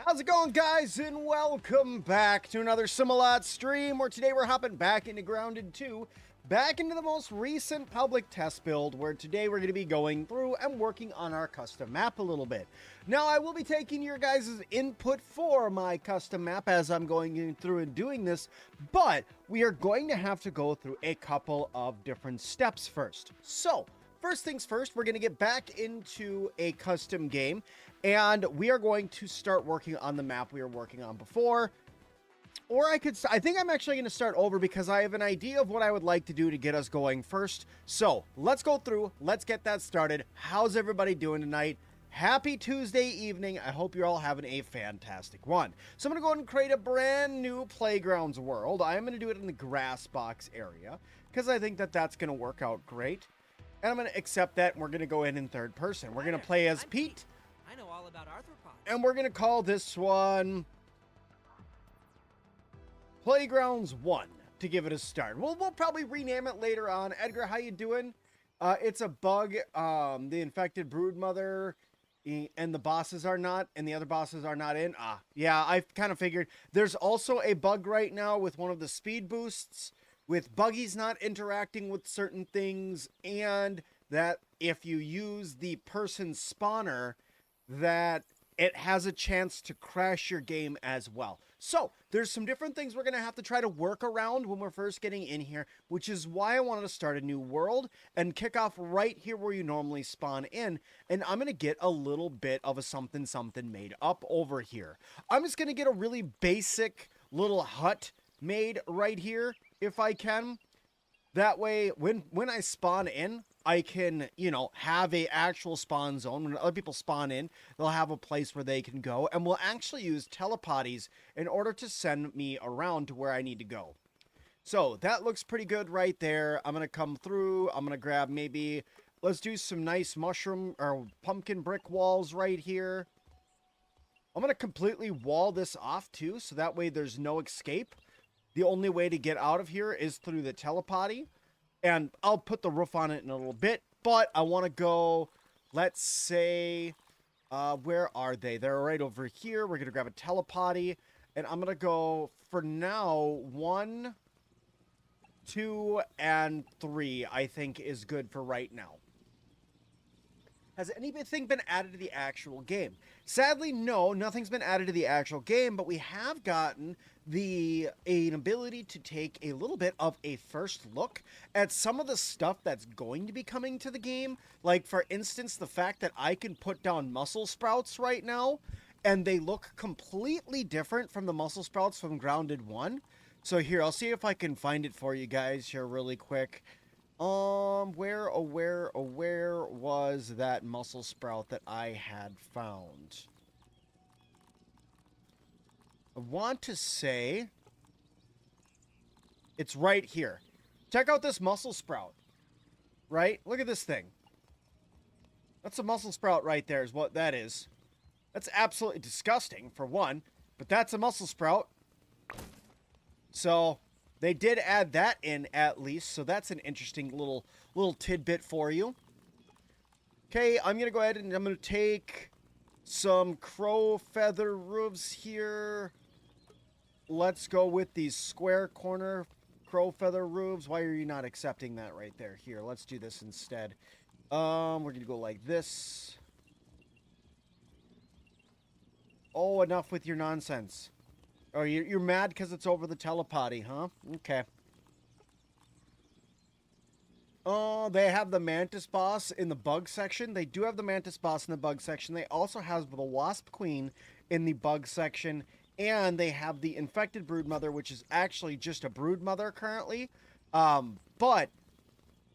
How's it going, guys, and welcome back to another Sim-Alot stream, where today we're hopping back into Grounded 2, back into the most recent public test build, where today we're going to be going through and working on our custom map a little bit. Now, I will be taking your guys' input for my custom map as I'm going through and doing this, but we are going to have to go through a couple of different steps first. So, first things first, we're going to get back into a custom game, and we are going to start working on the map we were working on before. Or I think I'm actually going to start over because I have an idea of what I would like to do to get us going first. So let's go through, let's get that started. How's everybody doing tonight? Happy Tuesday evening. I hope you're all having a fantastic one. So I'm going to go ahead and create a brand new Playgrounds world. I'm going to do it in the grass box area because I think that that's going to work out great. And I'm going to accept that, and we're going to go in third person. We're going to play as Pete. I know all about arthropods. And we're going to call this one Playgrounds 1 to give it a start. We'll probably rename it later on. Edgar, how you doing? It's a bug. The infected broodmother and the bosses are not, and the other bosses are not in. Yeah, I kind of figured. There's also a bug right now with one of the speed boosts, with buggies not interacting with certain things, and that if you use the person spawner, that it has a chance to crash your game as well. So there's some different things we're going to have to try to work around when we're first getting in here, which is why I wanted to start a new world and kick off right here where you normally spawn in. And I'm going to get a little bit of a something made up over here. I'm just going to get a really basic little hut made right here if I can. That way, when I spawn in, I can, have a actual spawn zone. When other people spawn in, they'll have a place where they can go. And we'll actually use telepathies in order to send me around to where I need to go. So that looks pretty good right there. I'm going to come through. I'm going to grab maybe, let's do some nice mushroom or pumpkin brick walls right here. I'm going to completely wall this off too, so that way there's no escape. The only way to get out of here is through the telepathy. And I'll put the roof on it in a little bit. But I want to go, let's say, where are they? They're right over here. We're going to grab a telepathy. And I'm going to go, for now, 1, 2, and 3, I think is good for right now. Has anything been added to the actual game? Sadly, no, nothing's been added to the actual game, but we have gotten an ability to take a little bit of a first look at some of the stuff that's going to be coming to the game. Like, for instance, the fact that I can put down muscle sprouts right now, and they look completely different from the muscle sprouts from Grounded 1. So here, I'll see if I can find it for you guys here really quick. Where was that muscle sprout that I had found? I want to say it's right here. Check out this muscle sprout. Right? Look at this thing. That's a muscle sprout right there is what that is. That's absolutely disgusting, for one, but that's a muscle sprout. So they did add that in at least, so that's an interesting little tidbit for you. Okay, I'm going to go ahead and I'm going to take some crow feather roofs here. Let's go with these square corner crow feather roofs. Why are you not accepting that right there? Here, let's do this instead. We're going to go like this. Oh, enough with your nonsense. Oh, you're mad because it's over the telepathy, huh? Okay. Oh, they have the mantis boss in the bug section. They do have the mantis boss in the bug section. They also have the wasp queen in the bug section. And they have the infected broodmother, which is actually just a broodmother currently. But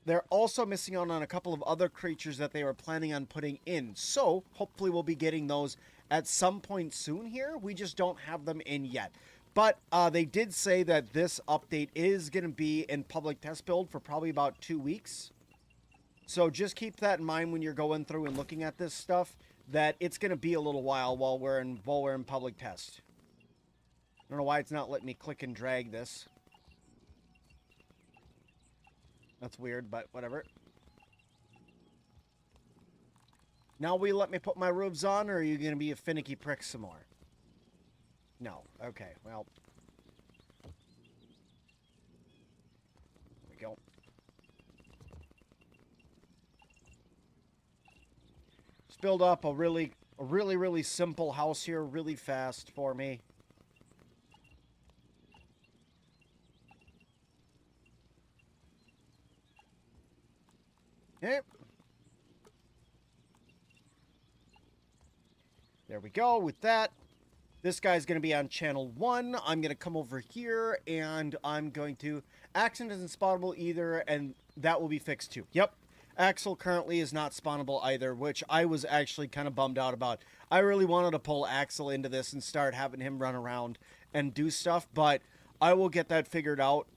they're also missing out on a couple of other creatures that they were planning on putting in. So, hopefully we'll be getting those at some point soon here. We just don't have them in yet. But they did say that this update is going to be in public test build for probably about 2 weeks. So just keep that in mind when you're going through and looking at this stuff, that it's going to be a little while while we're in public test. I don't know why it's not letting me click and drag this. That's weird, but whatever. Now will you let me put my roofs on, or are you going to be a finicky prick some more? No. Okay, well. There we go. Let's build up a really simple house here really fast for me. Yep. There we go with that. This guy's going to be on channel 1. I'm going to come over here, and I'm going to... Accent isn't spawnable either, and that will be fixed too. Yep. Axel currently is not spawnable either, which I was actually kind of bummed out about. I really wanted to pull Axel into this and start having him run around and do stuff, but I will get that figured out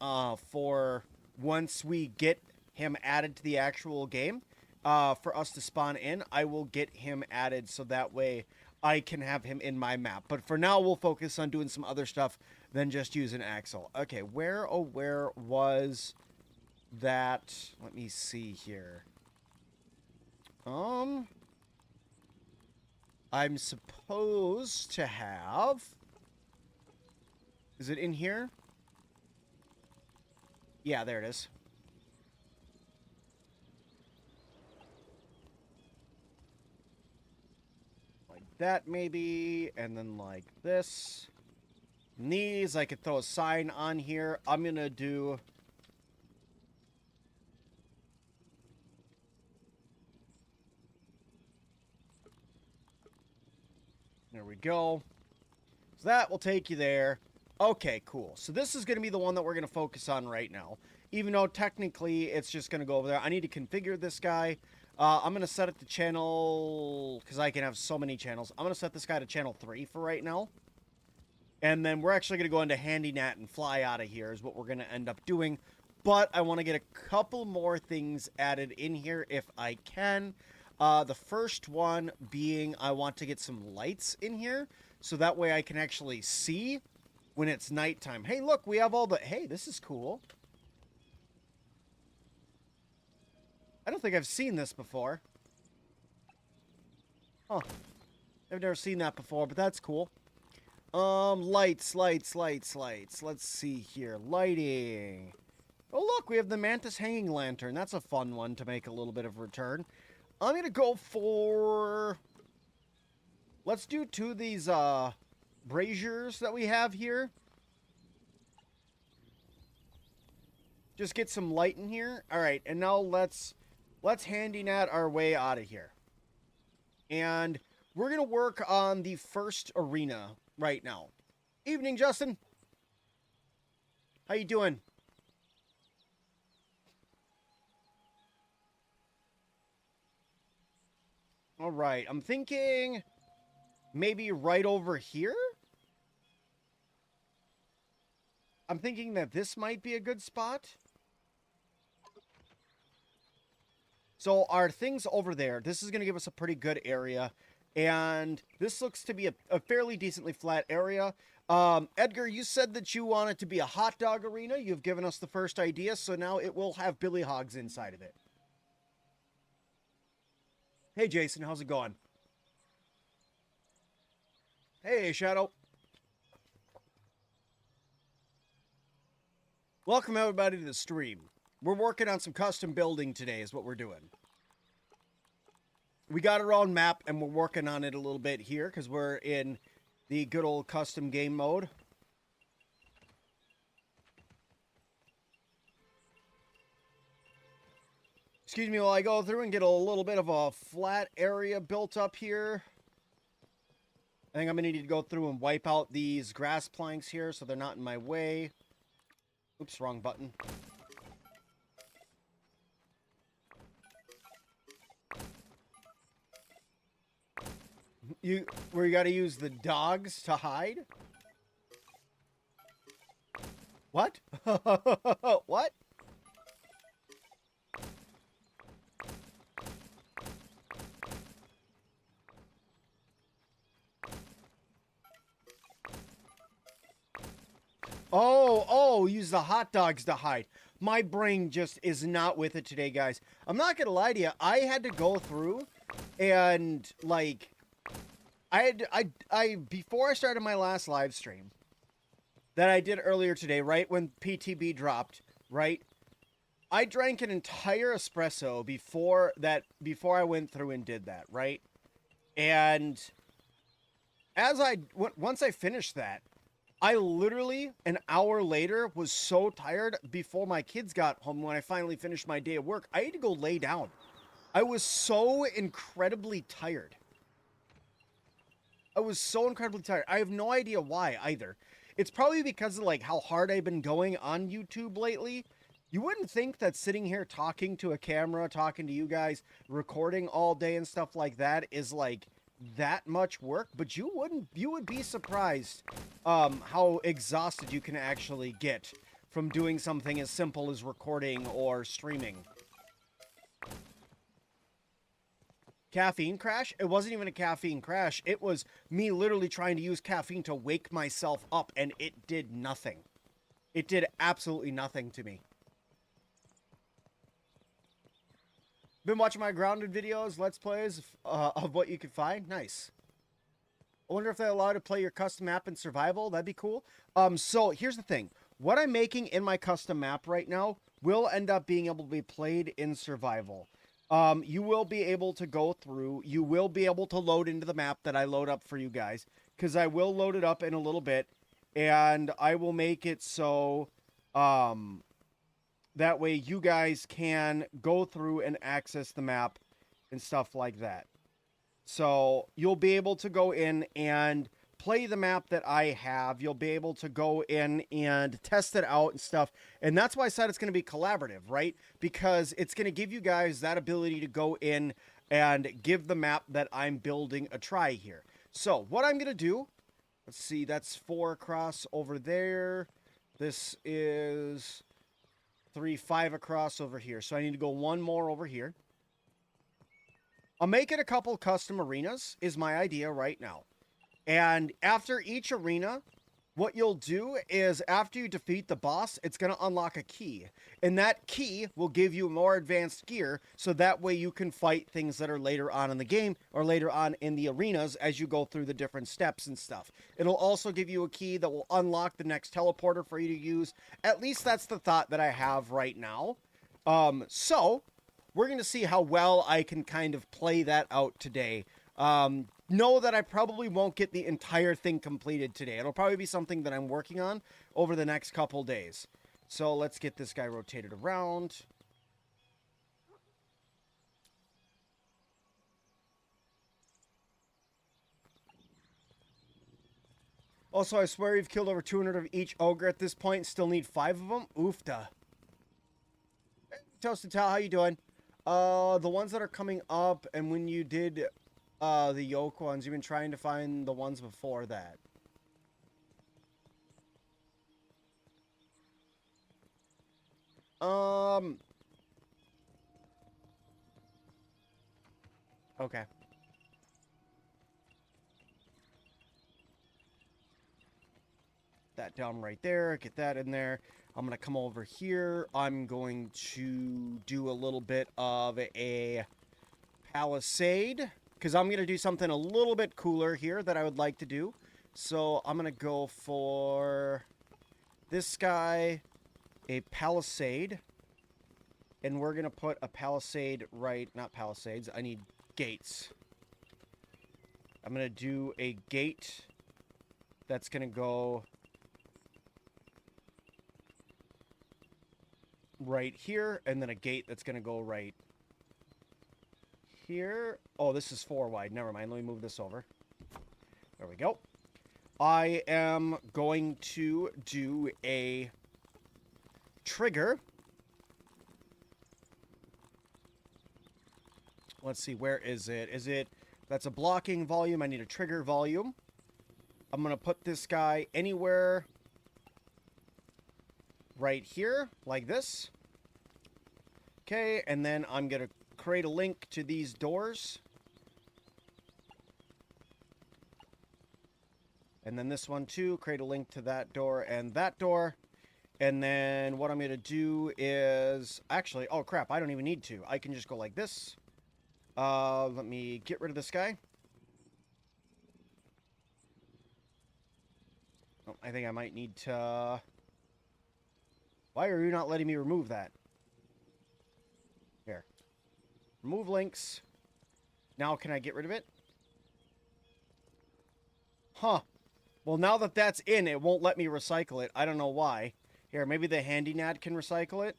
for once we get him added to the actual game. For us to spawn in, I will get him added so that way I can have him in my map. But for now, we'll focus on doing some other stuff than just using Axel. Okay, where was that? Let me see here. I'm supposed to have... Is it in here? Yeah, there it is. That maybe, and then like this. And these, I could throw a sign on here. I'm gonna do... There we go. So that will take you there. Okay, cool. So this is going to be the one that we're going to focus on right now. Even though technically it's just going to go over there. I need to configure this guy. I'm going to set it to channel... Because I can have so many channels. I'm going to set this guy to channel 3 for right now. And then we're actually going to go into HandyNat and fly out of here is what we're going to end up doing. But I want to get a couple more things added in here if I can. The first one being I want to get some lights in here. So that way I can actually see when it's nighttime. Hey, look, we have all the... Hey, this is cool. I don't think I've seen this before. Huh. I've never seen that before, but that's cool. Lights. Let's see here. Lighting. Oh, look, we have the Mantis hanging lantern. That's a fun one to make a little bit of return. I'm going to go for... Let's do 2 of these, braziers that we have here. Just get some light in here. All right, and now let's HandyNat our way out of here. And we're going to work on the first arena right now. Evening, Justin. How you doing? All right, I'm thinking maybe right over here? I'm thinking that this might be a good spot. So our thing's over there. This is going to give us a pretty good area. And this looks to be a fairly decently flat area. Edgar, you said that you want it to be a hot dog arena. You've given us the first idea, so now it will have Billy Hogs inside of it. Hey, Jason, how's it going? Hey, Shadow. Welcome, everybody, to the stream. We're working on some custom building today is what we're doing. We got our own map, and we're working on it a little bit here because we're in the good old custom game mode. Excuse me while I go through and get a little bit of a flat area built up here. I think I'm going to need to go through and wipe out these grass planks here so they're not in my way. Oops, wrong button. Where you got to use the dogs to hide? What? What? Oh, use the hot dogs to hide. My brain just is not with it today, guys. I'm not going to lie to you. I had to go through and, like, before I started my last live stream that I did earlier today, right when PTB dropped, right? I drank an entire espresso before I went through and did that, right? And once I finished that, I literally an hour later was so tired before my kids got home when I finally finished my day of work. I had to go lay down. I was so incredibly tired. I was so incredibly tired. I have no idea why either. It's probably because of like how hard I've been going on YouTube lately. You wouldn't think that sitting here talking to a camera, talking to you guys, recording all day and stuff like that is like that much work, but you would be surprised how exhausted you can actually get from doing something as simple as recording or streaming. Caffeine crash? It wasn't even a caffeine crash. It was me literally trying to use caffeine to wake myself up, and it did nothing. It did absolutely nothing to me. Been watching my grounded videos, let's plays of what you can find. Nice. I wonder if they allow you to play your custom map in survival. That'd be cool. So here's the thing. What I'm making in my custom map right now will end up being able to be played in survival. You will be able to go through. You will be able to load into the map that I load up for you guys, because I will load it up in a little bit, and I will make it so that way you guys can go through and access the map and stuff like that. So you'll be able to go in and play the map that I have. You'll be able to go in and test it out and stuff. And that's why I said it's going to be collaborative, right? Because it's going to give you guys that ability to go in and give the map that I'm building a try here. So what I'm going to do, let's see, that's 4 across over there. This is 3, 5 across over here. So I need to go 1 more over here. I'll make it a couple custom arenas is my idea right now. And after each arena, what you'll do is after you defeat the boss, it's going to unlock a key. And that key will give you more advanced gear, so that way you can fight things that are later on in the game or later on in the arenas as you go through the different steps and stuff. It'll also give you a key that will unlock the next teleporter for you to use. At least that's the thought that I have right now. So we're going to see how well I can kind of play that out today. Know that I probably won't get the entire thing completed today. It'll probably be something that I'm working on over the next couple days. So let's get this guy rotated around. Also, I swear you've killed over 200 of each ogre at this point. Still need 5 of them? Oofta. Toasted Tal, how you doing? The ones that are coming up, and when you did the yoke ones, you've been trying to find the ones before that. Okay. That down right there, get that in there. I'm gonna come over here. I'm going to do a little bit of a palisade, because I'm going to do something a little bit cooler here that I would like to do. So I'm going to go for this guy, a palisade. And we're going to put a palisade right, not palisades, I need gates. I'm going to do a gate that's going to go right here, and then a gate that's going to go right here. Oh, this is 4 wide. Never mind. Let me move this over. There we go. I am going to do a trigger. Let's see. Where is it? Is it... That's a blocking volume. I need a trigger volume. I'm going to put this guy anywhere right here, like this. Okay, and then I'm going to create a link to these doors. And then this one too, create a link to that door and that door. And then what I'm going to do is... Actually, oh crap, I don't even need to. I can just go like this. Let me get rid of this guy. Oh, I think I might need to... Why are you not letting me remove that? Here. Remove links. Now can I get rid of it? Huh. Well, now that that's in, it won't let me recycle it. I don't know why. Here, maybe the HandyNad can recycle it.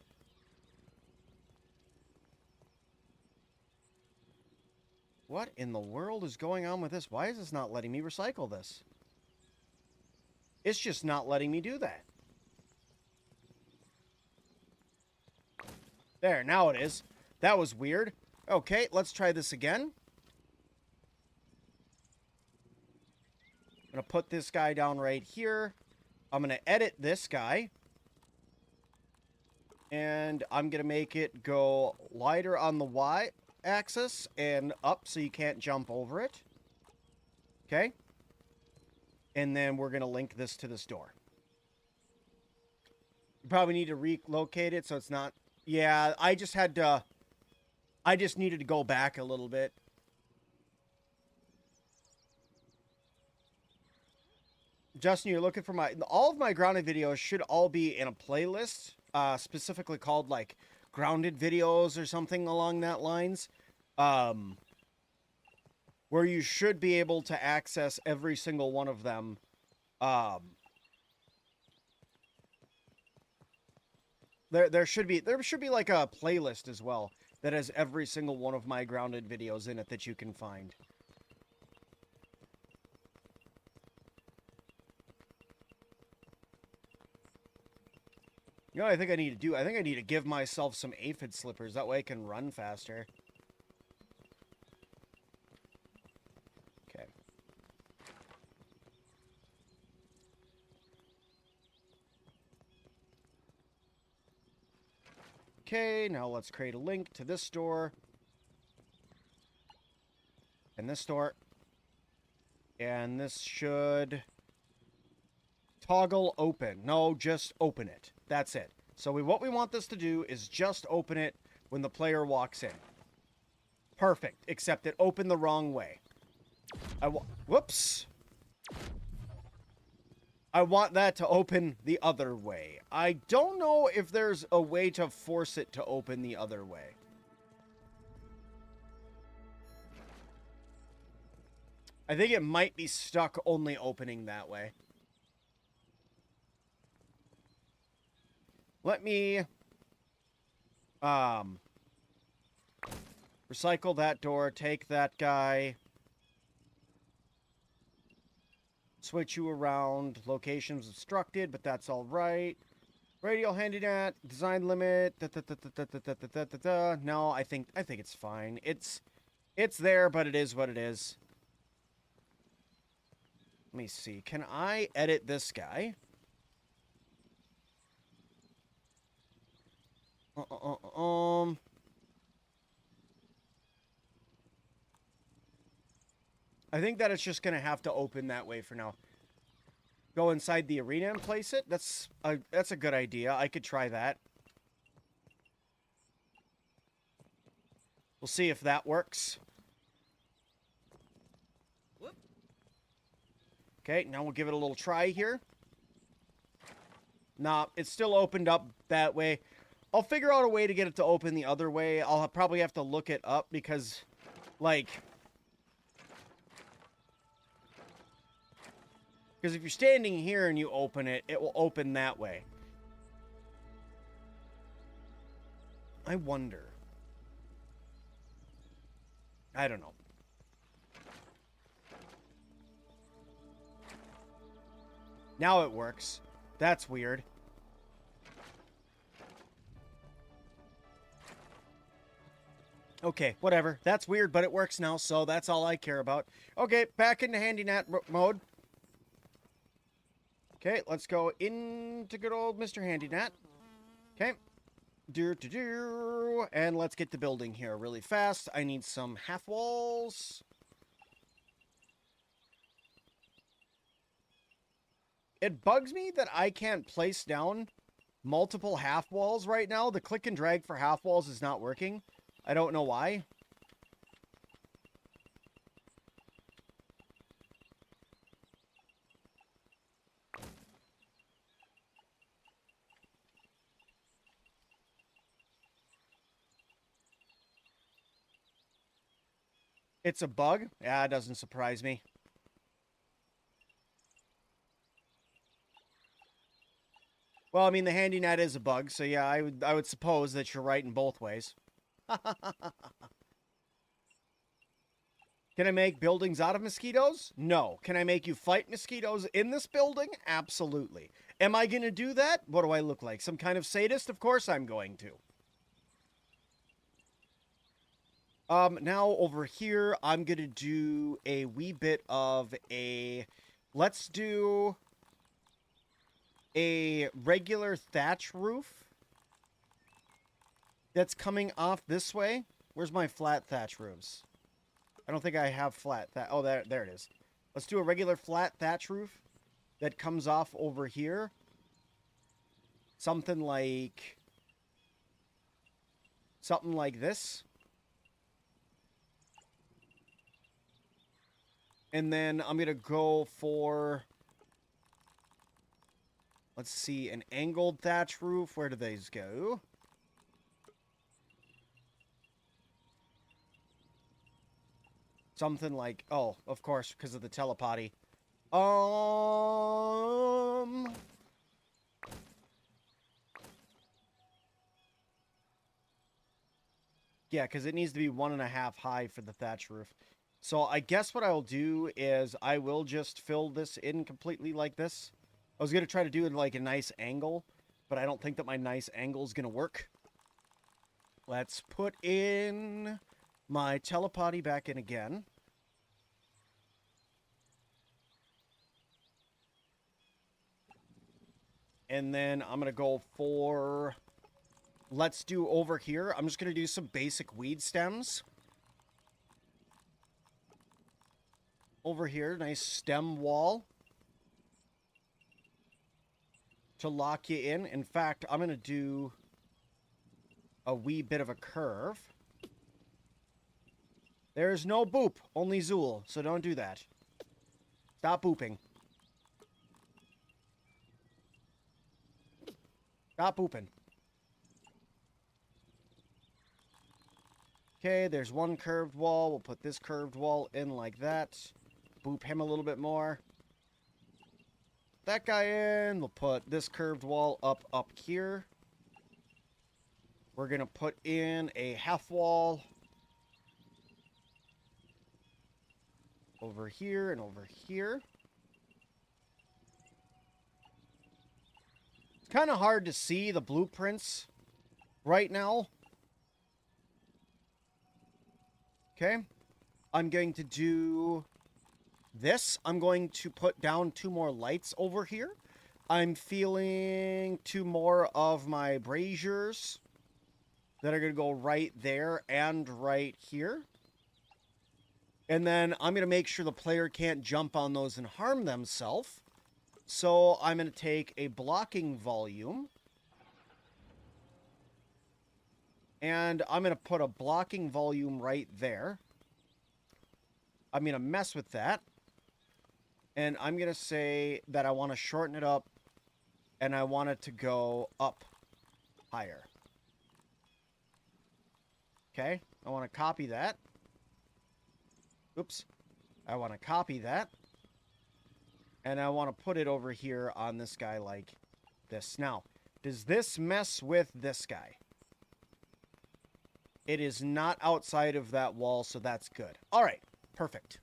What in the world is going on with this? Why is this not letting me recycle this? It's just not letting me do that. There, now it is. That was weird. Okay, let's try this again. I'm going to put this guy down right here. I'm going to edit this guy. And I'm going to make it go lighter on the Y-axis and up so you can't jump over it. Okay. And then we're going to link this to this door. You probably need to relocate it so it's not... Yeah, I just had to... I just needed to go back a little bit. Justin, you're looking for my... All of my grounded videos should all be in a playlist, specifically called, like, grounded videos or something along that lines. Where you should be able to access every single one of them. There should be like a playlist as well that has every single one of my grounded videos in it that you can find. You know what I think I need to do? I think I need to give myself some aphid slippers. That way I can run faster. Okay. Okay, now let's create a link to this store. And this store. And this should... toggle open. No, just open it. That's it. So what we want this to do is just open it when the player walks in. Perfect. Except it opened the wrong way. Whoops. I want that to open the other way. I don't know if there's a way to force it to open the other way. I think it might be stuck only opening that way. Let me recycle that door, take that guy, switch you around, locations obstructed, but that's all right. Radial HandyNat, design limit, No, I think it's fine. It's there, but it is what it is. Let me see. Can I edit this guy? I think that it's just going to have to open that way for now. Go inside the arena and place it? That's a good idea. I could try that. We'll see if that works. Whoop. Okay, now we'll give it a little try here. Nah, it's still opened up that way. I'll figure out a way to get it to open the other way. I'll probably have to look it up because, like... Because if you're standing here and you open it, it will open that way. I wonder. I don't know. Now it works. That's weird. Okay, whatever. That's weird, but it works now, so that's all I care about. Okay, back into HandyNat mode. Okay, let's go into good old Mr. HandyNat. Okay. And let's get the building here really fast. I need some half walls. It bugs me that I can't place down multiple half walls right now. The click and drag for half walls is not working. I don't know why. It's a bug? Yeah, it doesn't surprise me. Well, I mean, the handy net is a bug, so yeah, I would suppose that you're right in both ways. Can I make buildings out of mosquitoes? No. Can I make you fight mosquitoes in this building? Absolutely. Am I going to do that? What do I look like? Some kind of sadist? Of course I'm going to. Now over here, I'm going to do a wee bit of a... Let's do a regular thatch roof that's coming off this way. Where's my flat thatch roofs? I don't think I have flat thatch. Oh, there it is. Let's do a regular flat thatch roof that comes off over here. Something like this. And then I'm going to go for, let's see, an angled thatch roof. Where do these go? Something like, oh, of course, because of the telepathy. Yeah, because it needs to be 1.5 high for the thatch roof. So I guess what I'll do is I will just fill this in completely like this. I was going to try to do it like a nice angle, but I don't think that my nice angle is going to work. Let's put in my telepathy back in again. And then I'm going to go for... Let's do over here. I'm just going to do some basic weed stems. Over here, nice stem wall. To lock you in. In fact, I'm going to do a wee bit of a curve. There's no boop, only Zool, so don't do that. Stop booping. Stop booping. Okay, there's one curved wall. We'll put this curved wall in like that. Boop him a little bit more. That guy in. We'll put this curved wall up here. We're going to put in a half wall. Over here and over here. It's kind of hard to see the blueprints right now. Okay. I'm going to do this. I'm going to put down 2 more lights over here. I'm feeling 2 more of my braziers that are going to go right there and right here. And then I'm going to make sure the player can't jump on those and harm themselves. So I'm going to take a blocking volume. And I'm going to put a blocking volume right there. I'm going to mess with that. And I'm going to say that I want to shorten it up. And I want it to go up higher. Okay, I want to copy that. Oops. I want to copy that. And I want to put it over here on this guy like this. Now, does this mess with this guy? It is not outside of that wall, so that's good. All right, perfect.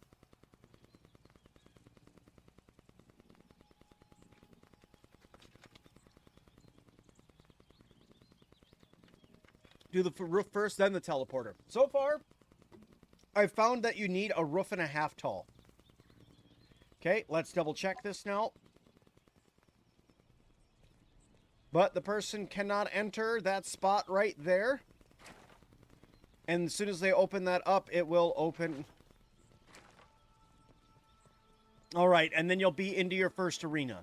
Do the roof first, then the teleporter. So far, I've found that you need a roof and a half tall. Okay, let's double check this now. But the person cannot enter that spot right there. And as soon as they open that up, it will open. All right, and then you'll be into your first arena.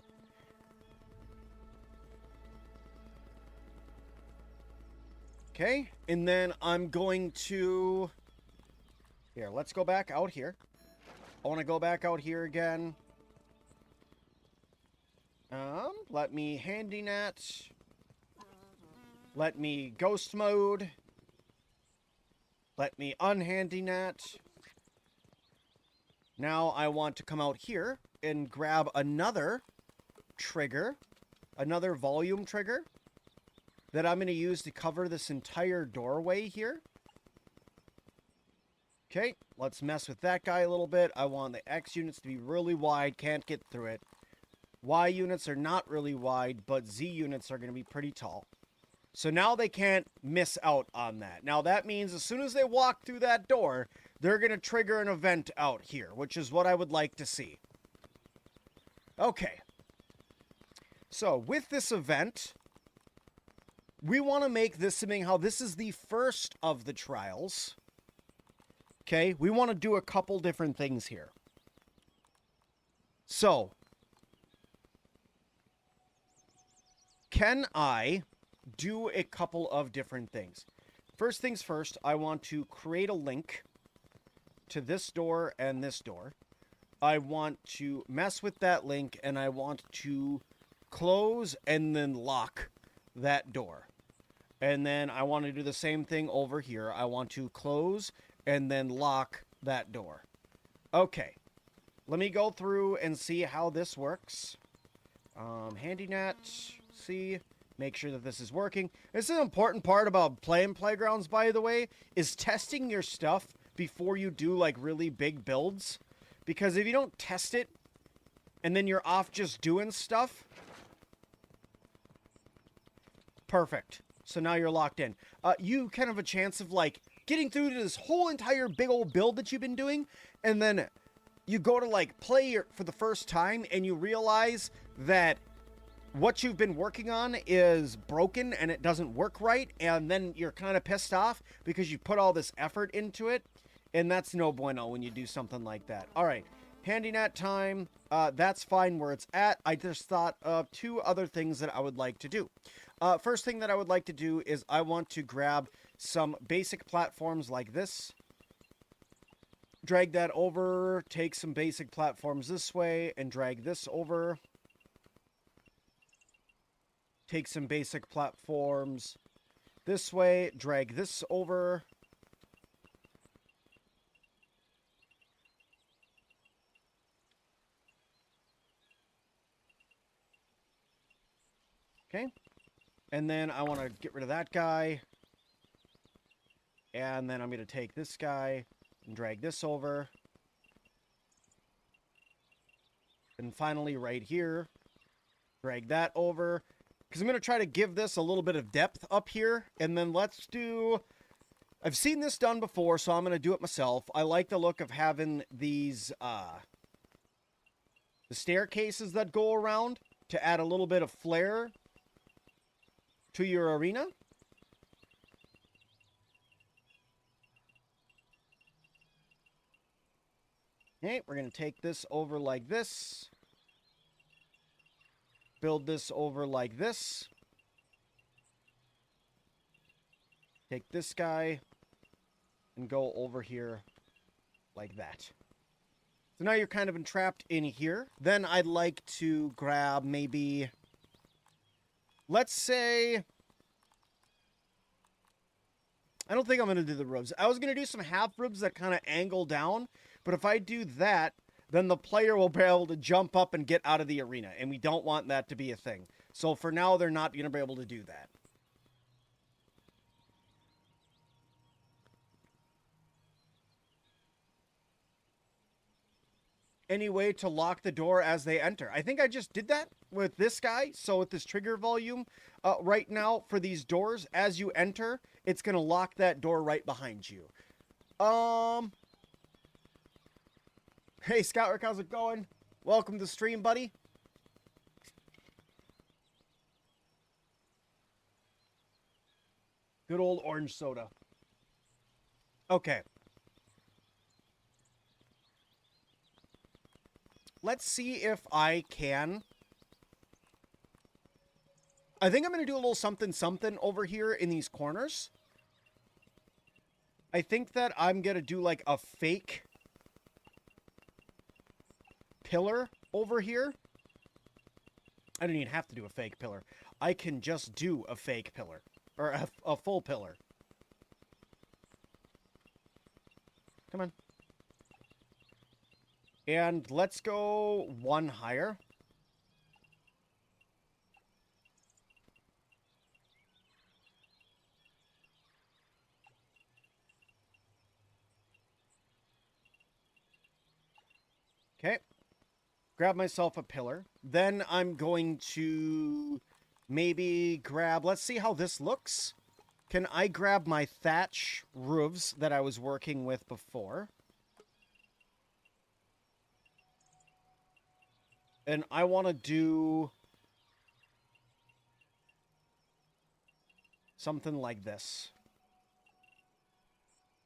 Okay, and then I'm going to... Here, let's go back out here. I want to go back out here again. Let me handy net. Let me ghost mode. Let me unhandy net. Now I want to come out here and grab another trigger, another volume trigger that I'm going to use to cover this entire doorway here. Okay, let's mess with that guy a little bit. I want the X units to be really wide, can't get through it. Y units are not really wide, but Z units are going to be pretty tall. So now they can't miss out on that. Now that means as soon as they walk through that door, they're going to trigger an event out here, which is what I would like to see. Okay. So with this event, we want to make this something how this is the first of the trials. Okay, we want to do a couple different things here. So, can I do a couple of different things? First things first, I want to create a link to this door and this door. I want to mess with that link, and I want to close and then lock that door. And then I want to do the same thing over here. I want to close and then lock that door. Okay, let me go through and see how this works. HandyNet, see, make sure that this is working. This is an important part about playing Playgrounds, by the way, is testing your stuff before you do like really big builds. Because if you don't test it and then you're off just doing stuff, perfect. So now you're locked in. You kind of have a chance of like getting through to this whole entire big old build that you've been doing, and then you go to like play for the first time and you realize that what you've been working on is broken and it doesn't work right, and then you're kind of pissed off because you put all this effort into it, and that's no bueno when you do something like that. All right, HandyNet time. That's fine where it's at. I just thought of two other things that I would like to do. First thing that I would like to do is I want to grab some basic platforms like this. Drag that over, take some basic platforms this way, and drag this over. Take some basic platforms this way, drag this over. Okay. And then I want to get rid of that guy. And then I'm going to take this guy and drag this over. And finally, right here, drag that over. Because I'm going to try to give this a little bit of depth up here. And then let's do... I've seen this done before, so I'm going to do it myself. I like the look of having these... the staircases that go around to add a little bit of flair to your arena. Okay, we're going to take this over like this. Build this over like this. Take this guy and go over here like that. So now you're kind of entrapped in here. Then I'd like to grab maybe, let's say, I don't think I'm going to do the ribs. I was going to do some half ribs that kind of angle down, but if I do that, then the player will be able to jump up and get out of the arena, and we don't want that to be a thing. So for now, they're not going to be able to do that. Any way to lock the door as they enter? I think I just did that with this guy. So with this trigger volume right now for these doors, as you enter, it's going to lock that door right behind you. Hey, Scout Rick, how's it going? Welcome to the stream, buddy. Good old orange soda. Okay. Let's see if I can. I think I'm going to do a little something over here in these corners. I think that I'm going to do like a fake pillar over here. I don't even have to do a fake pillar. I can just do a fake pillar. Or a full pillar. Come on. And let's go one higher. Okay. Grab myself a pillar. Then I'm going to maybe grab... Let's see how this looks. Can I grab my thatch roofs that I was working with before? And I want to do something like this.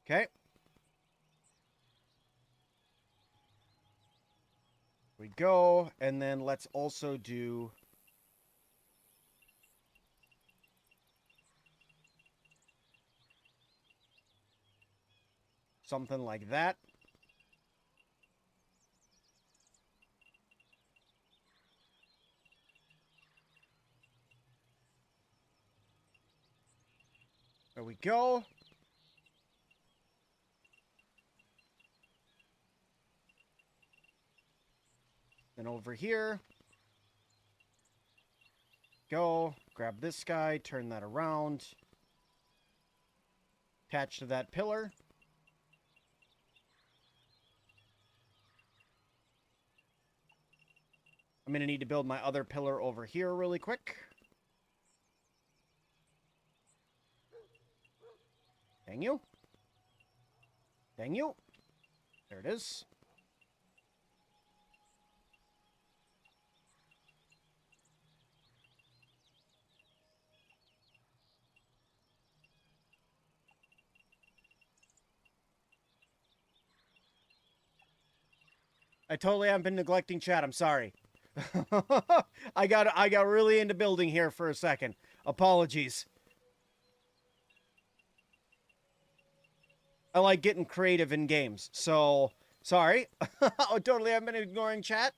Okay. We go, and then let's also do something like that. There we go. Then over here, go, grab this guy, turn that around, attach to that pillar. I'm going to need to build my other pillar over here really quick. Dang you. Dang you. There it is. I totally haven't been neglecting chat. I'm sorry. I got really into building here for a second. Apologies. I like getting creative in games. So, sorry. I totally haven't been ignoring chat.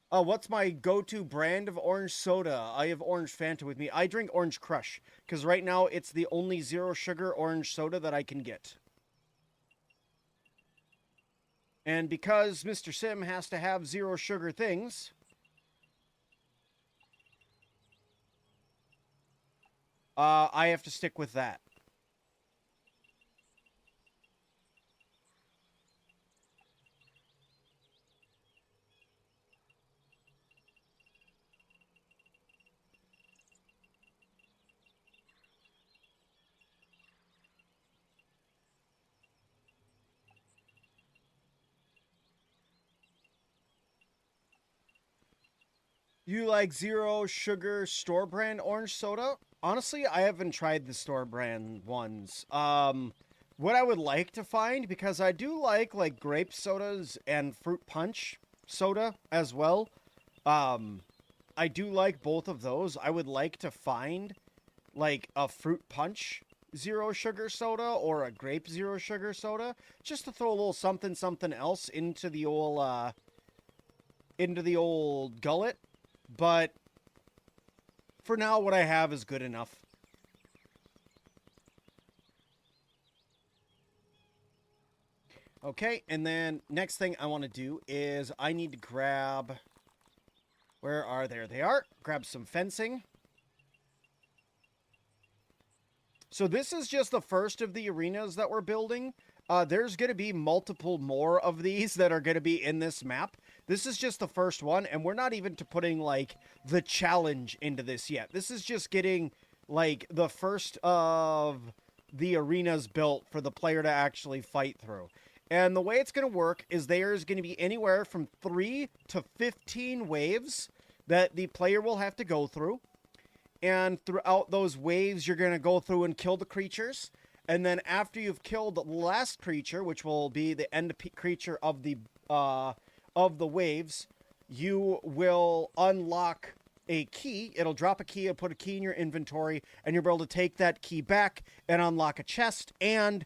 What's my go-to brand of orange soda? I have Orange Fanta with me. I drink Orange Crush, because right now it's the only zero sugar orange soda that I can get. And because Mr. Sim has to have zero sugar things, I have to stick with that. You like zero sugar store brand orange soda? Honestly, I haven't tried the store brand ones. What I would like to find, because I do like grape sodas and fruit punch soda as well. I do like both of those. I would like to find like a fruit punch zero sugar soda or a grape zero sugar soda, just to throw a little something else into the old gullet. But for now, what I have is good enough. Okay, and then next thing I want to do is I need to grab... Where are they? There they are. Grab some fencing. So this is just the first of the arenas that we're building. There's going to be multiple more of these that are going to be in this map. This is just the first one, and we're not even putting, like, the challenge into this yet. This is just getting, like, the first of the arenas built for the player to actually fight through. And the way it's going to work is there's going to be anywhere from 3 to 15 waves that the player will have to go through. And throughout those waves, you're going to go through and kill the creatures. And then after you've killed the last creature, which will be the end creature of the waves, you will unlock a key. It'll drop a key, it'll put a key in your inventory, and you'll be able to take that key back and unlock a chest. And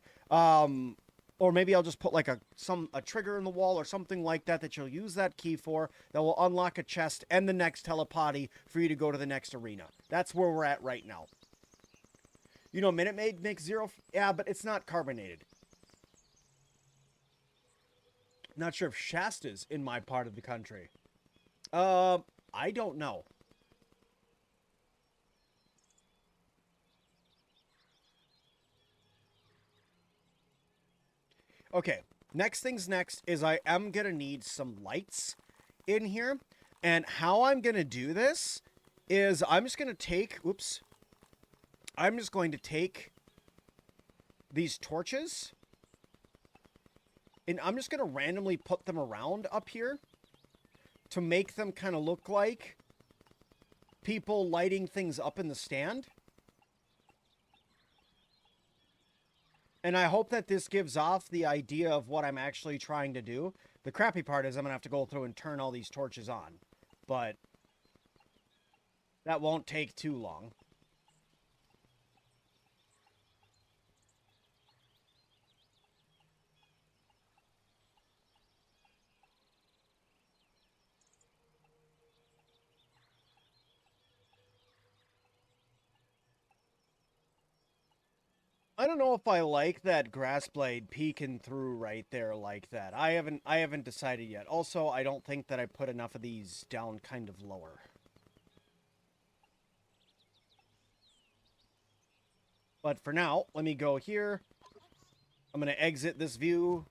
or maybe I'll just put like a trigger in the wall or something like that that you'll use that key for, that will unlock a chest and the next telepody for you to go to the next arena. That's where we're at right now. You know, Minute Maid makes zero... Yeah, but it's not carbonated. Not sure if Shasta's in my part of the country. I don't know. Okay, next things next is I am going to need some lights in here. And how I'm going to do this is I'm just going to take, oops. I'm just going to take these torches and I'm just going to randomly put them around up here to make them kind of look like people lighting things up in the stand. And I hope that this gives off the idea of what I'm actually trying to do. The crappy part is I'm going to have to go through and turn all these torches on. But that won't take too long. I don't know if I like that grass blade peeking through right there like that. I haven't decided yet. Also, I don't think that I put enough of these down kind of lower. But for now, let me go here. I'm going to exit this view.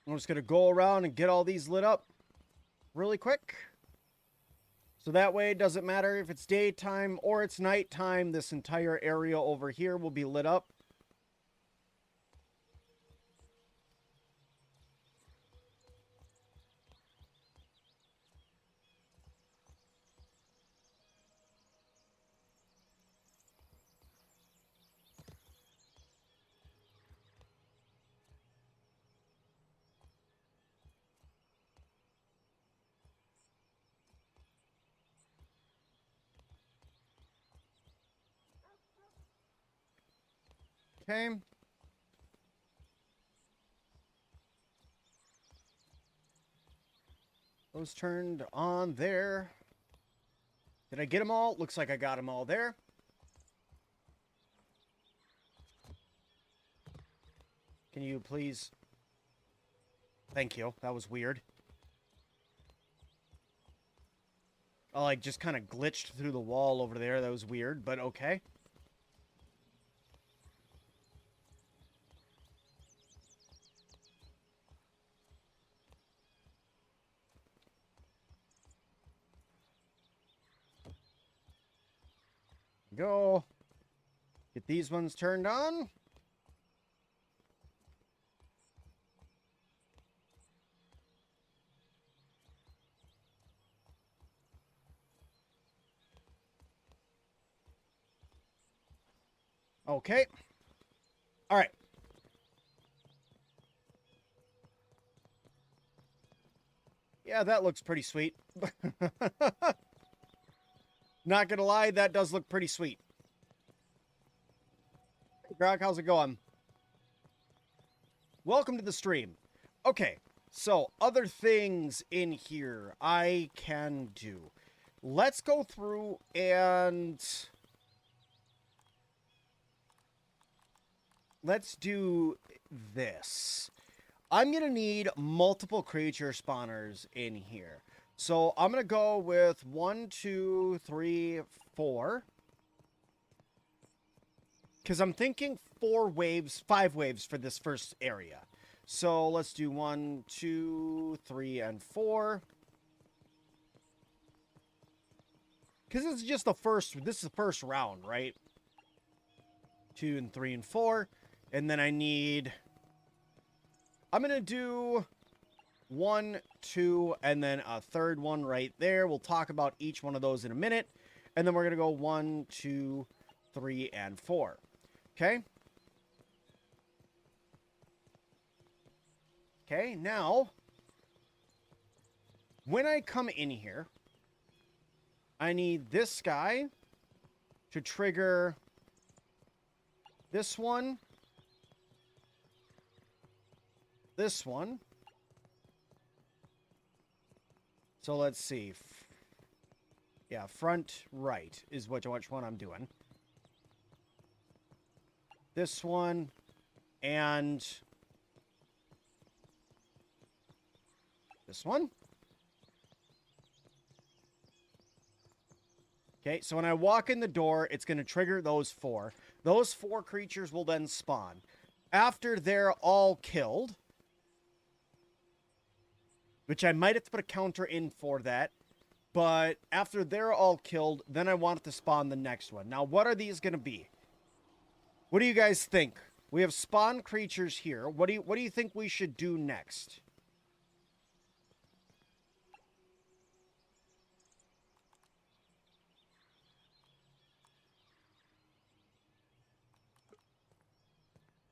I'm just going to go around and get all these lit up really quick. So that way it doesn't matter if it's daytime or it's nighttime, this entire area over here will be lit up. Okay. Those turned on there. Did I get them all? Looks like I got them all there. Can you please? Thank you. That was weird. I like just kind of glitched through the wall over there. That was weird, but okay. Go. Get these ones turned on. Okay. All right. Yeah, that looks pretty sweet. Not gonna lie, that does look pretty sweet. Hey, Grok, how's it going? Welcome to the stream. Okay, so other things in here I can do. Let's go through and let's do this. I'm going to need multiple creature spawners in here. So I'm going to go with 1, 2, 3, 4. Because I'm thinking 4 waves, 5 waves for this first area. So let's do 1, 2, 3, and 4. Because this is just the first, this is the first round, right? 2 and 3 and 4. And then I need, I'm going to do 1, 2, and then a third one right there. We'll talk about each one of those in a minute. And then we're going to go 1, 2, 3, and 4. Okay? Okay, now, when I come in here, I need this guy to trigger this one, this one. So let's see. Yeah, front right is which one I'm doing. this one, and this one. Okay, so when I walk in the door, it's going to trigger those 4. Those 4 creatures will then spawn. After they're all killed, which I might have to put a counter in for that, but after they're all killed, then I want it to spawn the next one. Now, what are these going to be? What do you guys think? We have spawn creatures here. What do you think we should do next?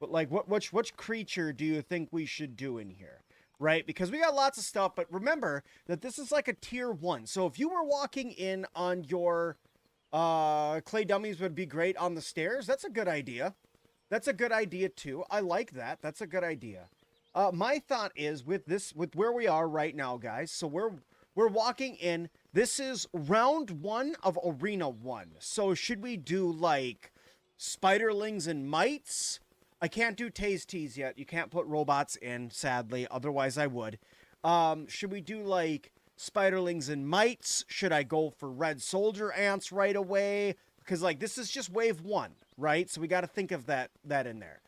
But like, which creature do you think we should do in here? Right? Because we got lots of stuff, but remember that this is like a tier 1. So if you were walking in on your clay dummies would be great on the stairs, that's a good idea. That's a good idea too. I like that. That's a good idea. My thought is with where we are right now, guys. So we're walking in. This is round 1 of Arena 1. So should we do like spiderlings and mites? I can't do Teas yet. You can't put robots in, sadly. Otherwise, I would. Should we do, like, spiderlings and mites? Should I go for red soldier ants right away? Because, like, this is just wave 1, right? So we got to think of that in there.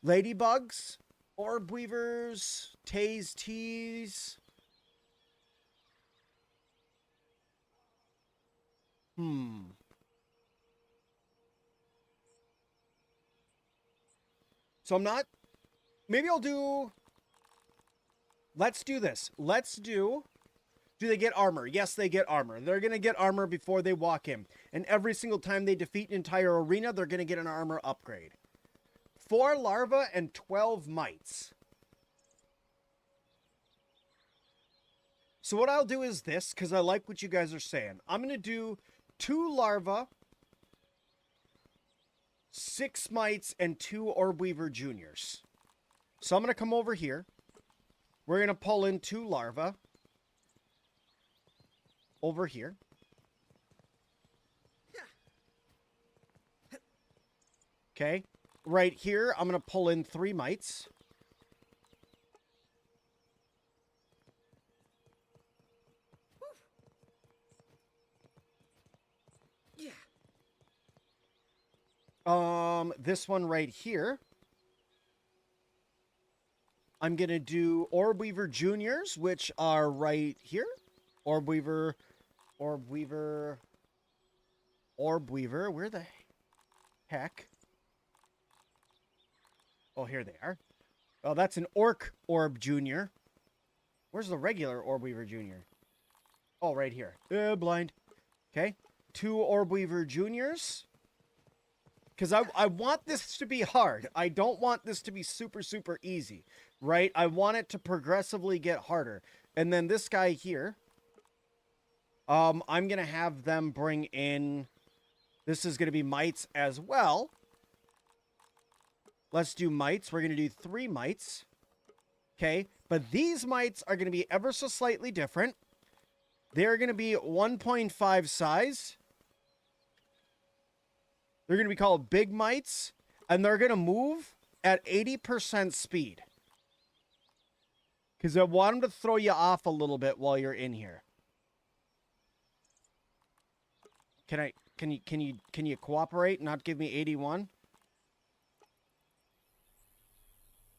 Ladybugs, orb weavers, Teas. So I'm not... Maybe I'll do... Let's do this. Let's do... Do they get armor? Yes, they get armor. They're going to get armor before they walk in. And every single time they defeat an entire arena, they're going to get an armor upgrade. 4 larvae and 12 mites. So what I'll do is this, because I like what you guys are saying. I'm going to do 2 larvae, 6 mites, and 2 orb weaver juniors. So I'm going to come over here. We're going to pull in 2 larvae. Over here. Okay. Right here, I'm going to pull in 3 mites. This one right here. I'm going to do Orb Weaver Juniors, which are right here. Orb Weaver. Where the heck? Oh, here they are. Oh, that's an Orc Orb Junior. Where's the regular Orb Weaver Junior? Oh, right here. Blind. Okay. 2 Orb Weaver Juniors. Because I want this to be hard. I don't want this to be super, super easy. Right? I want it to progressively get harder. And then this guy here. I'm going to have them bring in... This is going to be mites as well. Let's do mites. We're going to do 3 mites. Okay. But these mites are going to be ever so slightly different. They're going to be 1.5 size. They're going to be called big mites. And they're going to move at 80% speed. Because I want them to throw you off a little bit while you're in here. Can you cooperate and not give me 81?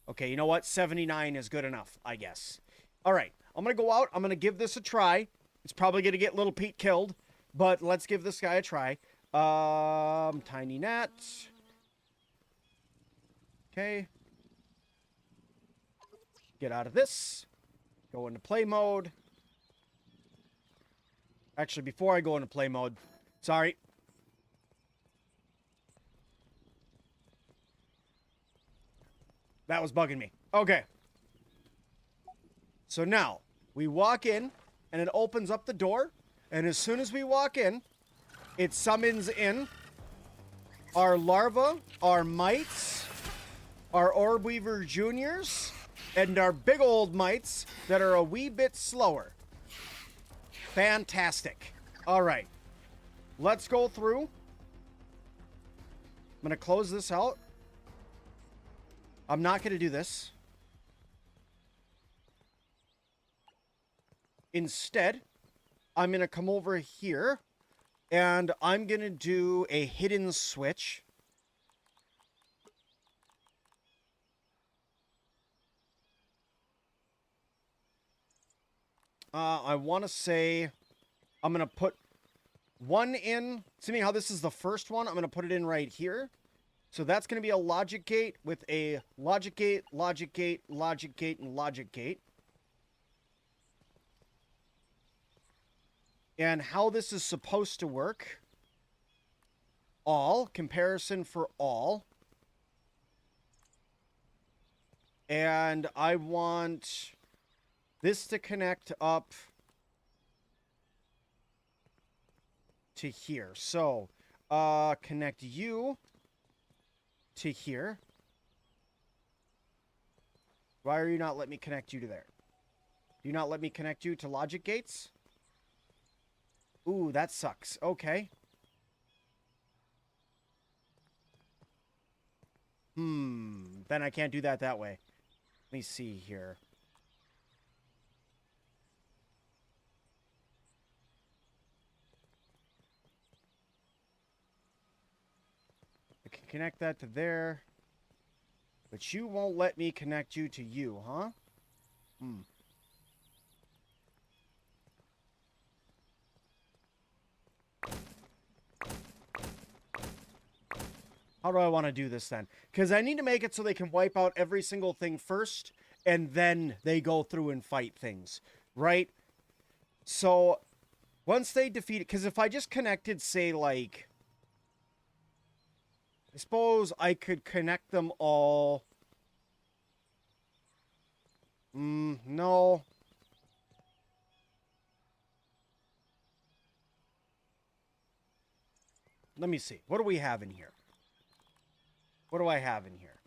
Okay, you know what? 79 is good enough, I guess. All right, I'm going to go out. I'm going to give this a try. It's probably going to get Little Pete killed, but let's give this guy a try. Tiny gnat. Okay. Get out of this. Go into play mode. Actually, before I go into play mode, sorry. That was bugging me. Okay. So now, we walk in, and it opens up the door, and as soon as we walk in, it summons in our larvae, our mites, our orb weaver juniors, and our big old mites that are a wee bit slower. Fantastic. All right. Let's go through. I'm going to close this out. I'm not going to do this. Instead, I'm going to come over here and I'm going to do a hidden switch. I want to say I'm going to put one in. Seeing how this is the first one, I'm going to put it in right here. So that's going to be a logic gate with a logic gate, logic gate, logic gate, and logic gate. And how this is supposed to work. All, comparison for all. And I want this to connect up to here. So, connect you to here. Why are you not letting me connect you to there? Do you not let me connect you to logic gates? Ooh, that sucks. Okay. Then I can't do that way. Let me see here. I can connect that to there. But you won't let me connect you to you, huh? How do I want to do this then? Because I need to make it so they can wipe out every single thing first, and then they go through and fight things, right? So, once they defeat it, because if I just connected, say, like, I suppose I could connect them all. No. Let me see. What do we have in here? What do I have in here?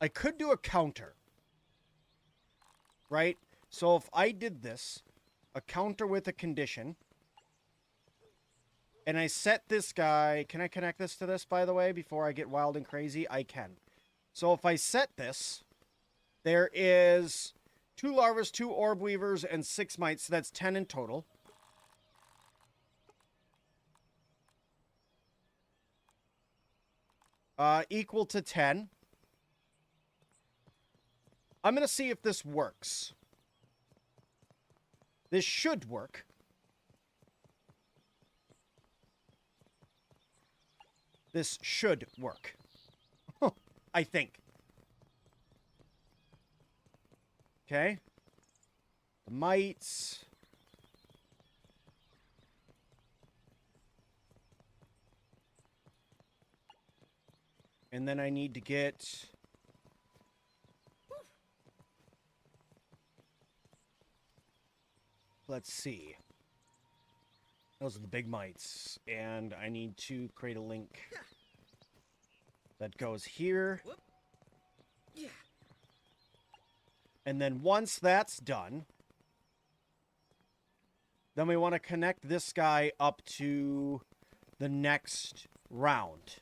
I could do a counter. Right? So if I did this, a counter with a condition, and I set this guy... Can I connect this to this, by the way, before I get wild and crazy? I can. So if I set this, there is 2 larvas, 2 orb weavers, and 6 mites, so that's 10 in total. Equal to 10. I'm going to see if this works. This should work. This should work. I think. Okay. The mites. And then I need to get... Let's see. Those are the big mites. And I need to create a link that goes here. And then once that's done, then we want to connect this guy up to the next round.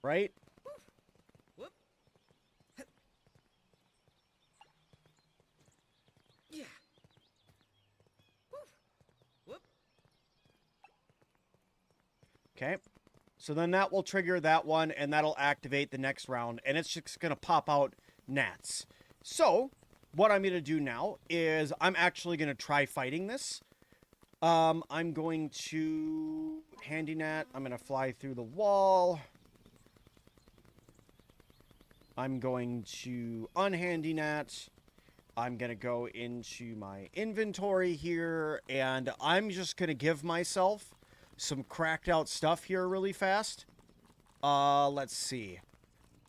Right? Okay. So then that will trigger that one, and that'll activate the next round, and it's just going to pop out gnats. So, what I'm going to do now is I'm actually going to try fighting this. I'm going to handy gnat. I'm going to fly through the wall. I'm going to unhandy gnat. I'm going to go into my inventory here, and I'm just going to give myself some cracked out stuff here really fast. Let's see.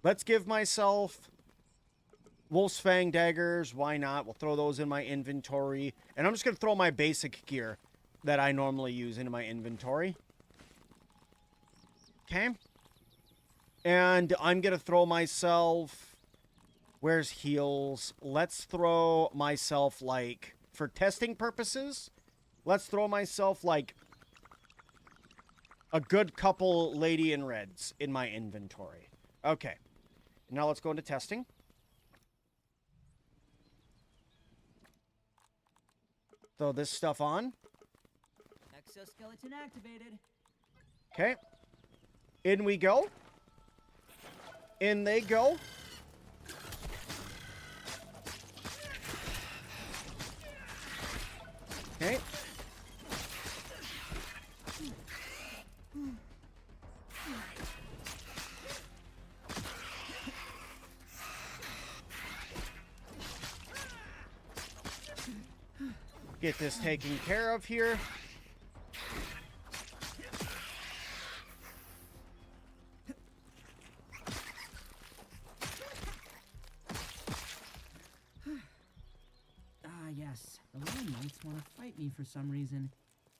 Let's give myself Wolf's Fang daggers. Why not? We'll throw those in my inventory. And I'm just going to throw my basic gear that I normally use into my inventory. Okay. And I'm going to throw myself... Where's heals? Let's throw myself, like, for testing purposes, let's throw myself, like, a good couple Lady in Reds in my inventory. Okay. Now let's go into testing. Throw this stuff on. Exoskeleton activated. Okay. In we go. In they go. Okay. Get this taken care of here. Yes. The Lone Knights want to fight me for some reason.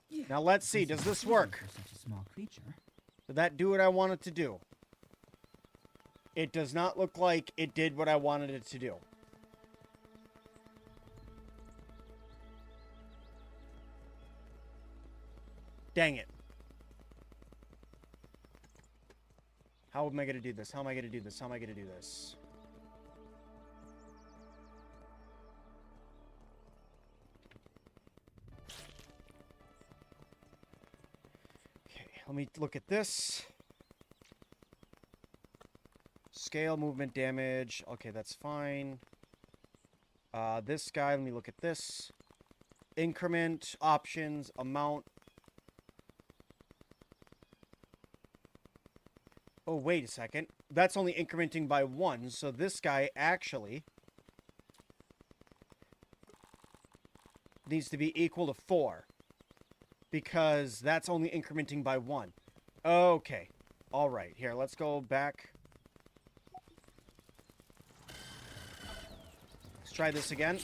Yeah. Now let's see, does this work? For such a small creature. Did that do what I wanted to do? It does not look like it did what I wanted it to do. Dang it. How am I going to do this? How am I going to do this? How am I going to do this? Okay, let me look at this. Scale, movement, damage. Okay, that's fine. This guy, let me look at this. Increment, options, amount. Oh, wait a second. That's only incrementing by 1, so this guy actually needs to be equal to 4. Because that's only incrementing by 1. Okay. Alright, here, let's go back. Let's try this again.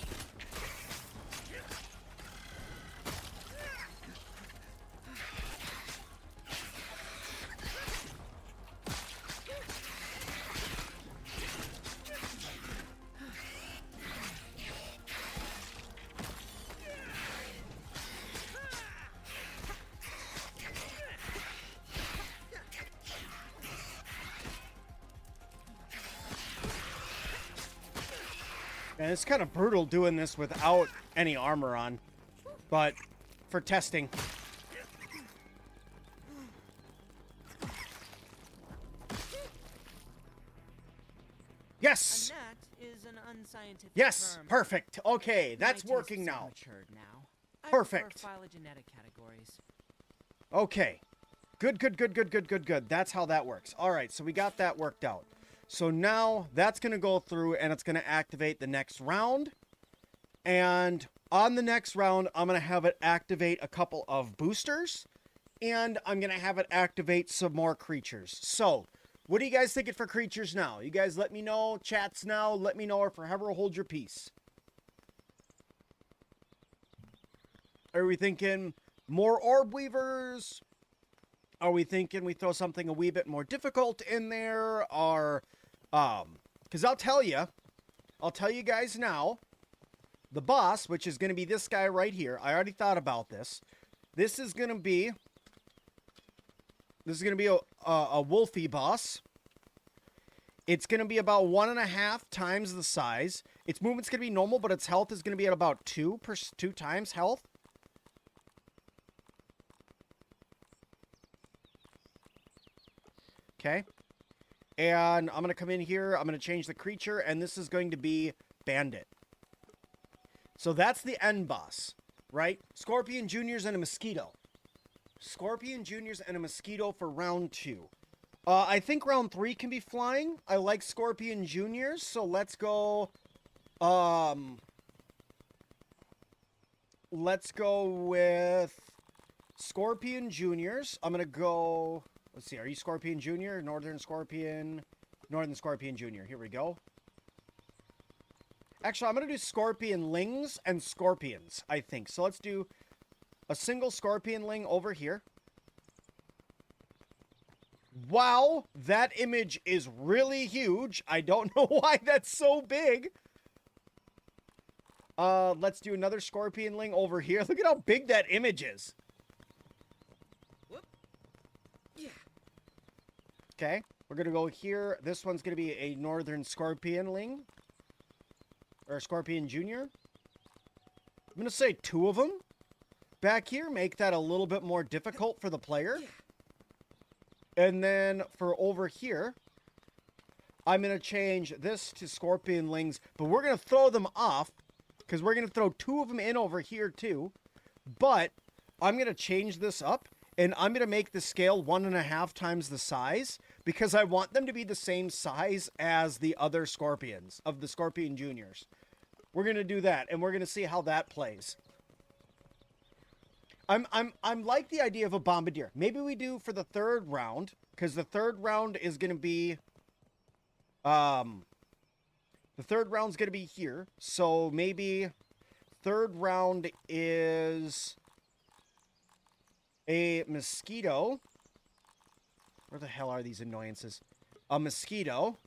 And it's kind of brutal doing this without any armor on. But, for testing. Yes! A gnat is an unscientific Yes! term. Perfect! Okay, that's My working tastes have now. matured now. I Perfect. prefer phylogenetic categories. Okay. Good, good, good, good, good, good, good. That's how that works. Alright, so we got that worked out. So now, that's going to go through, and it's going to activate the next round. And on the next round, I'm going to have it activate a couple of boosters. And I'm going to have it activate some more creatures. So, what are you guys thinking for creatures now? You guys let me know. Chats now. Let me know, or forever hold your peace. Are we thinking more orb weavers? Are we thinking we throw something a wee bit more difficult in there? Or, because I'll tell you guys now, the boss, which is going to be this guy right here. I already thought about this. This is going to be a wolfy boss. It's going to be about 1.5 times the size. Its movement's going to be normal, but its health is going to be at about 2 times health. Okay. And I'm going to come in here. I'm going to change the creature, and this is going to be Bandit. So that's the end boss, right? Scorpion Juniors and a Mosquito. Scorpion Juniors and a Mosquito for round 2. I think round 3 can be flying. I like Scorpion Juniors, so let's go... let's go with Scorpion Juniors. I'm going to go... Let's see, are you Scorpion Junior? Northern Scorpion Junior. Here we go. Actually, I'm going to do Scorpion Lings and Scorpions, I think. So let's do a single Scorpion Ling over here. Wow, that image is really huge. I don't know why that's so big. Let's do another Scorpion Ling over here. Look at how big that image is. Okay, we're gonna go here. This one's gonna be a northern scorpionling. Or scorpion junior. I'm gonna say 2 of them. Back here, make that a little bit more difficult for the player. And then for over here, I'm going to change this to scorpionlings, but we're going to throw them off because we're going to throw 2 of them in over here too. But I'm going to change this up and I'm going to make the scale 1.5 times the size because I want them to be the same size as the other scorpions of the scorpion juniors. We're going to do that and we're going to see how that plays. I'm like the idea of a bombardier. Maybe we do for the 3rd round, because the 3rd round is going to be, the 3rd round's going to be here. So maybe 3rd round is a mosquito. Where the hell are these annoyances? A mosquito.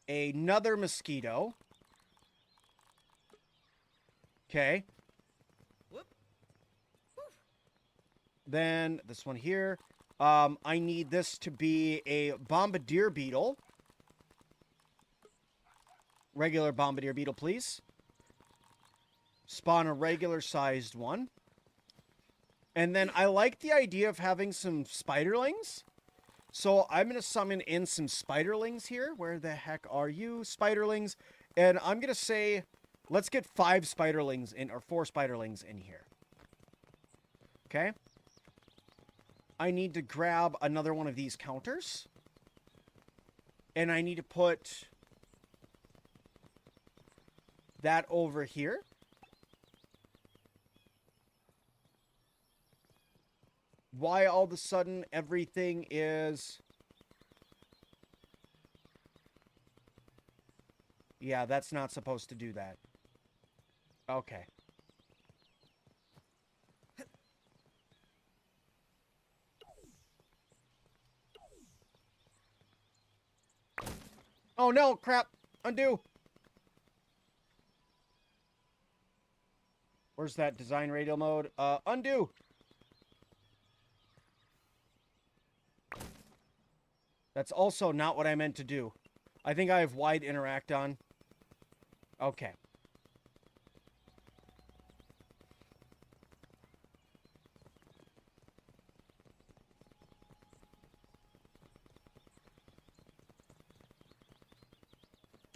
Another mosquito. Okay. Then this one here. I need this to be a bombardier beetle. Regular bombardier beetle, please. Spawn a regular sized one. And then I like the idea of having some spiderlings. So I'm going to summon in some spiderlings here. Where the heck are you, spiderlings? And I'm going to say, let's get 5 spiderlings in, or 4 spiderlings in here. Okay. I need to grab another one of these counters. And I need to put that over here. Why all of a sudden everything is... Yeah, that's not supposed to do that. Okay. Oh no, crap. Undo. Where's that design radial mode? Undo. That's also not what I meant to do. I think I have wide interact on. Okay.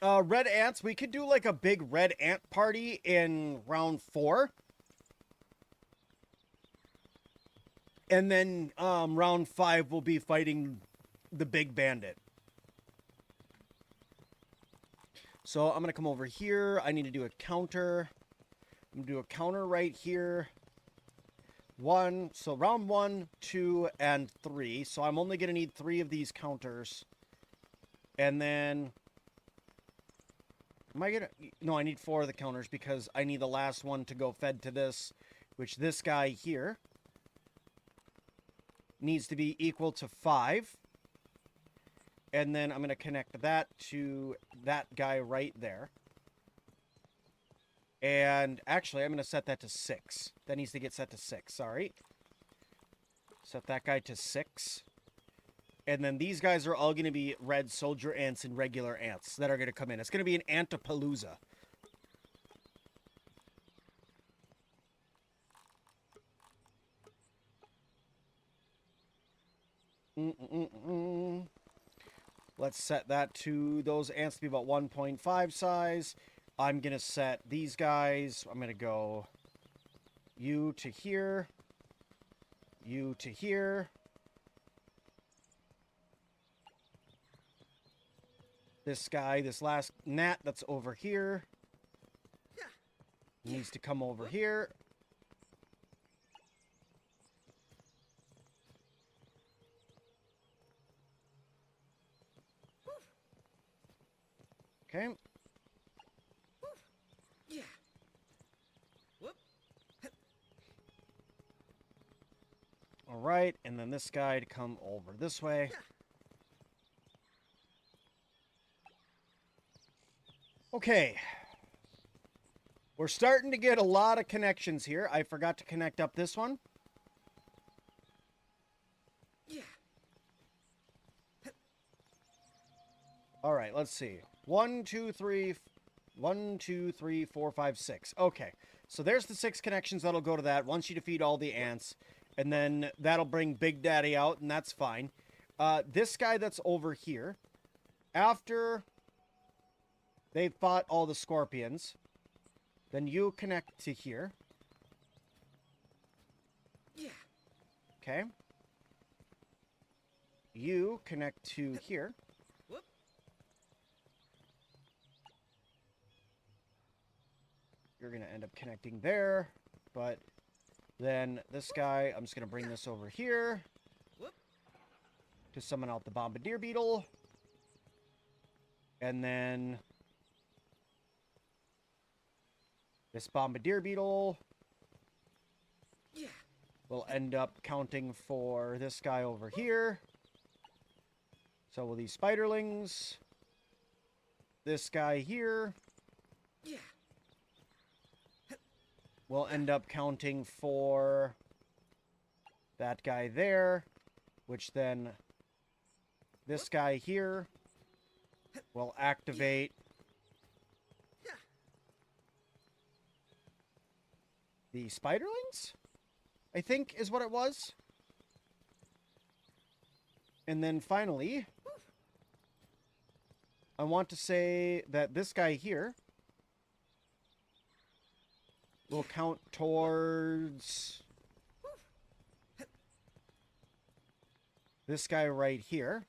Red ants. We could do like a big red ant party in round 4. And then round 5 will be fighting the big bandit. So I'm going to come over here. I need to do a counter. I'm going to do a counter right here. 1. So round 1, 2, and 3. So I'm only going to need 3 of these counters. And then... Am I going to... No, I need 4 of the counters because I need the last one to go fed to this. Which this guy here needs to be equal to 5. And then I'm going to connect that to that guy right there. And actually, I'm going to set that to 6. That needs to get set to 6, sorry. Set that guy to 6. And then these guys are all going to be red soldier ants and regular ants that are going to come in. It's going to be an Antapalooza. Let's set that to those ants to be about 1.5 size. I'm going to set these guys. I'm going to go you to here. You to here. This guy, this last gnat that's over here, needs to come over here. Okay. Yeah. Whoop. All right, and then this guy to come over this way. Okay. We're starting to get a lot of connections here. I forgot to connect up this one. All right, let's see. 1, 2, 3, 1, 2, 3, 4, 5, 6. Okay, so there's the 6 connections that'll go to that once you defeat all the ants. And then that'll bring Big Daddy out, and that's fine. This guy that's over here, after they fought all the scorpions, then you connect to here. Yeah. Okay. You connect to here. Whoop. You're going to end up connecting there, but then this guy, I'm just going to bring this over here Whoop. to summon out the Bombardier Beetle. And then this Bombardier Beetle Yeah. will end up counting for this guy over here. So will these spiderlings. This guy here Yeah. will end up counting for that guy there, which then this guy here will activate Yeah. the spiderlings, I think is what it was. And then finally, I want to say that this guy here will count towards this guy right here.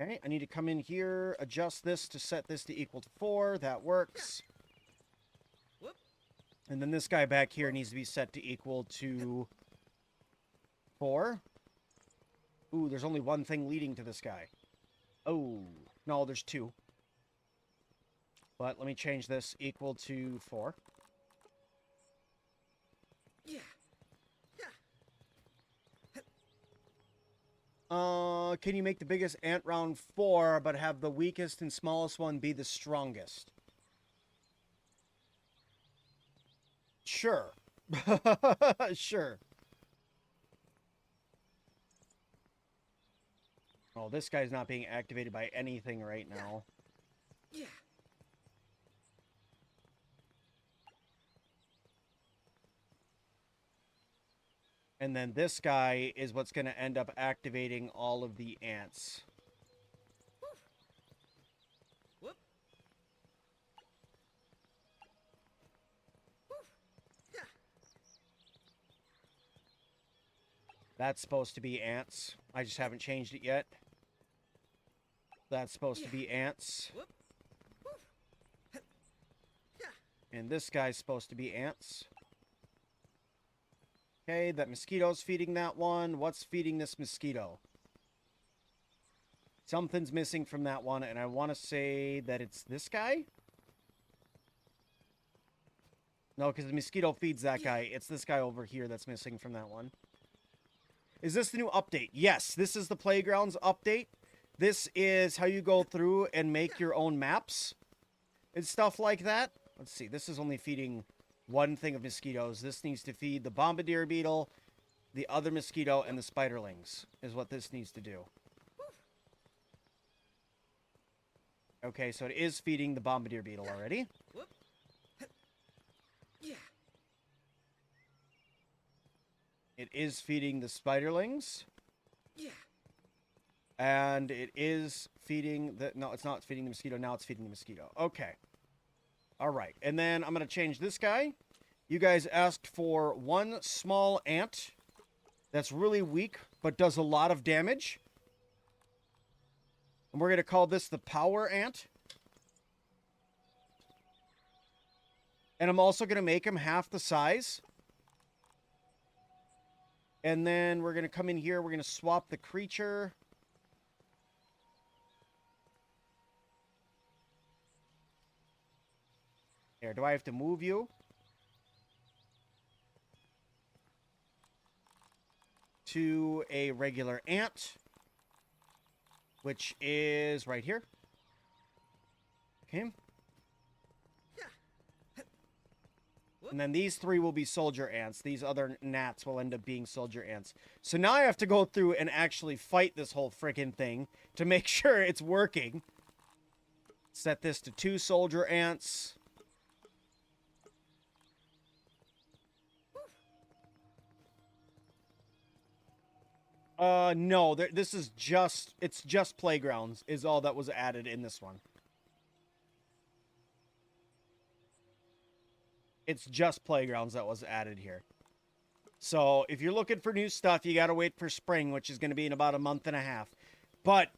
Okay, I need to come in here, adjust this to set this to equal to 4. That works. Whoop. And then this guy back here needs to be set to equal to 4. Ooh, there's only one thing leading to this guy. Oh, no, there's 2. But let me change this equal to 4. Yeah. Can you make the biggest ant round 4, but have the weakest and smallest one be the strongest? Sure. Sure. Oh, this guy's not being activated by anything right now. Yeah. And then this guy is what's going to end up activating all of the ants. Whoop. Yeah. That's supposed to be ants. I just haven't changed it yet. That's supposed to be ants. Whoop. Yeah. And this guy's supposed to be ants. Okay, that mosquito's feeding that one. What's feeding this mosquito? Something's missing from that one, and I want to say that it's this guy? No, because the mosquito feeds that guy. It's this guy over here that's missing from that one. Is this the new update? Yes, this is the Playgrounds update. This is how you go through and make your own maps and stuff like that. Let's see, this is only feeding one thing of mosquitoes. This needs to feed the Bombardier Beetle, the other mosquito, and the spiderlings, is what this needs to do. Okay, so it is feeding the Bombardier Beetle already. Whoop. Yeah. It is feeding the spiderlings. Yeah. And it is feeding the... No, it's not feeding the mosquito. Now it's feeding the mosquito. Okay. All right. And then I'm going to change this guy. You guys asked for one small ant that's really weak, but does a lot of damage. And we're going to call this the power ant. And I'm also going to make him half the size. And then we're going to come in here. We're going to swap the creature. Here, do I have to move you? To a regular ant. Which is right here. Okay. Yeah. And then these 3 will be soldier ants. These other gnats will end up being soldier ants. So now I have to go through and actually fight this whole freaking thing to make sure it's working. Set this to 2 soldier ants. No, this is just, it's just playgrounds is all that was added in this one. It's just playgrounds that was added here. So if you're looking for new stuff, you got to wait for spring, which is going to be in about a month and a half. But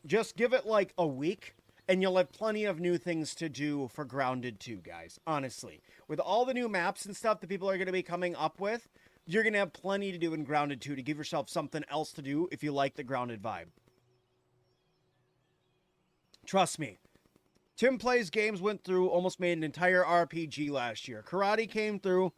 just give it like a week, and you'll have plenty of new things to do for Grounded 2, guys. Honestly. With all the new maps and stuff that people are going to be coming up with, you're going to have plenty to do in Grounded 2 to give yourself something else to do if you like the Grounded vibe. Trust me. Tim Plays Games went through, almost made an entire RPG last year. Karate came through.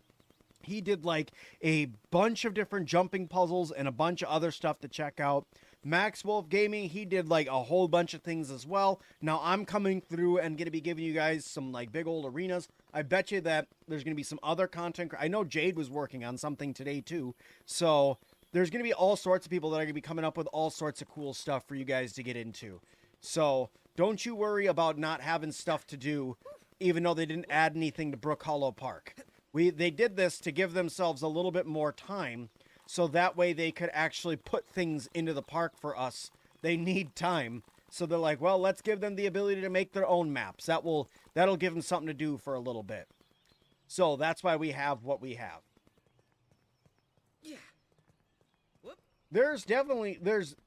He did like a bunch of different jumping puzzles and a bunch of other stuff to check out. Max Wolf Gaming, he did like a whole bunch of things as well. Now I'm coming through and going to be giving you guys some like big old arenas. I bet you that there's going to be some other content. I know Jade was working on something today too. So there's going to be all sorts of people that are going to be coming up with all sorts of cool stuff for you guys to get into. So don't you worry about not having stuff to do, even though they didn't add anything to Brook Hollow Park. They did this to give themselves a little bit more time, so that way they could actually put things into the park for us. They need time, so they're like, well, let's give them the ability to make their own maps. That'll give them something to do for a little bit. So that's why we have what we have. Yeah. There's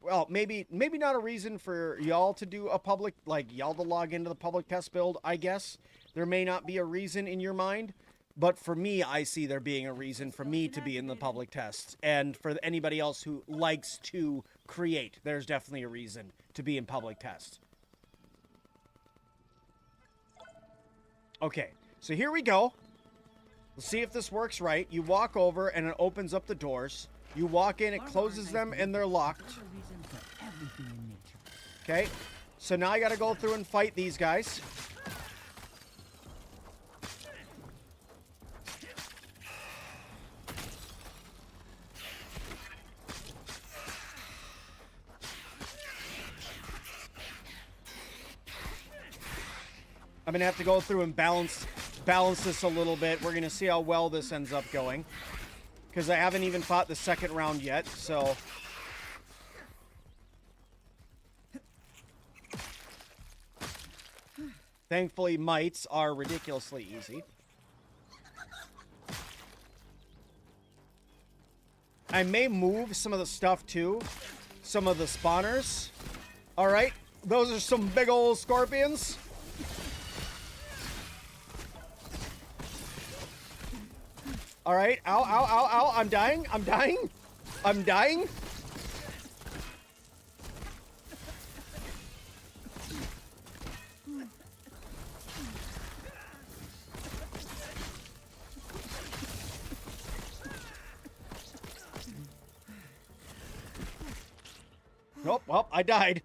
well, maybe not a reason for y'all to do a public, like y'all to log into the public test build, I guess. There may not be a reason in your mind, but for me, I see there being a reason for me to be in the public test. And for anybody else who likes to create, there's definitely a reason to be in public test. Okay, so here we go. Let's see if this works right. You walk over and it opens up the doors. You walk in, it closes them, and they're locked. Okay, so now I gotta go through and fight these guys. I'm gonna have to go through and balance this a little bit. We're gonna see how well this ends up going, because I haven't even fought the second round yet, so. Thankfully, mites are ridiculously easy. I may move some of the stuff too. Some of the spawners. Alright, those are some big old scorpions. Alright, ow, ow, ow, ow, I'm dying, I'm dying, I'm dying. Nope, well, I died.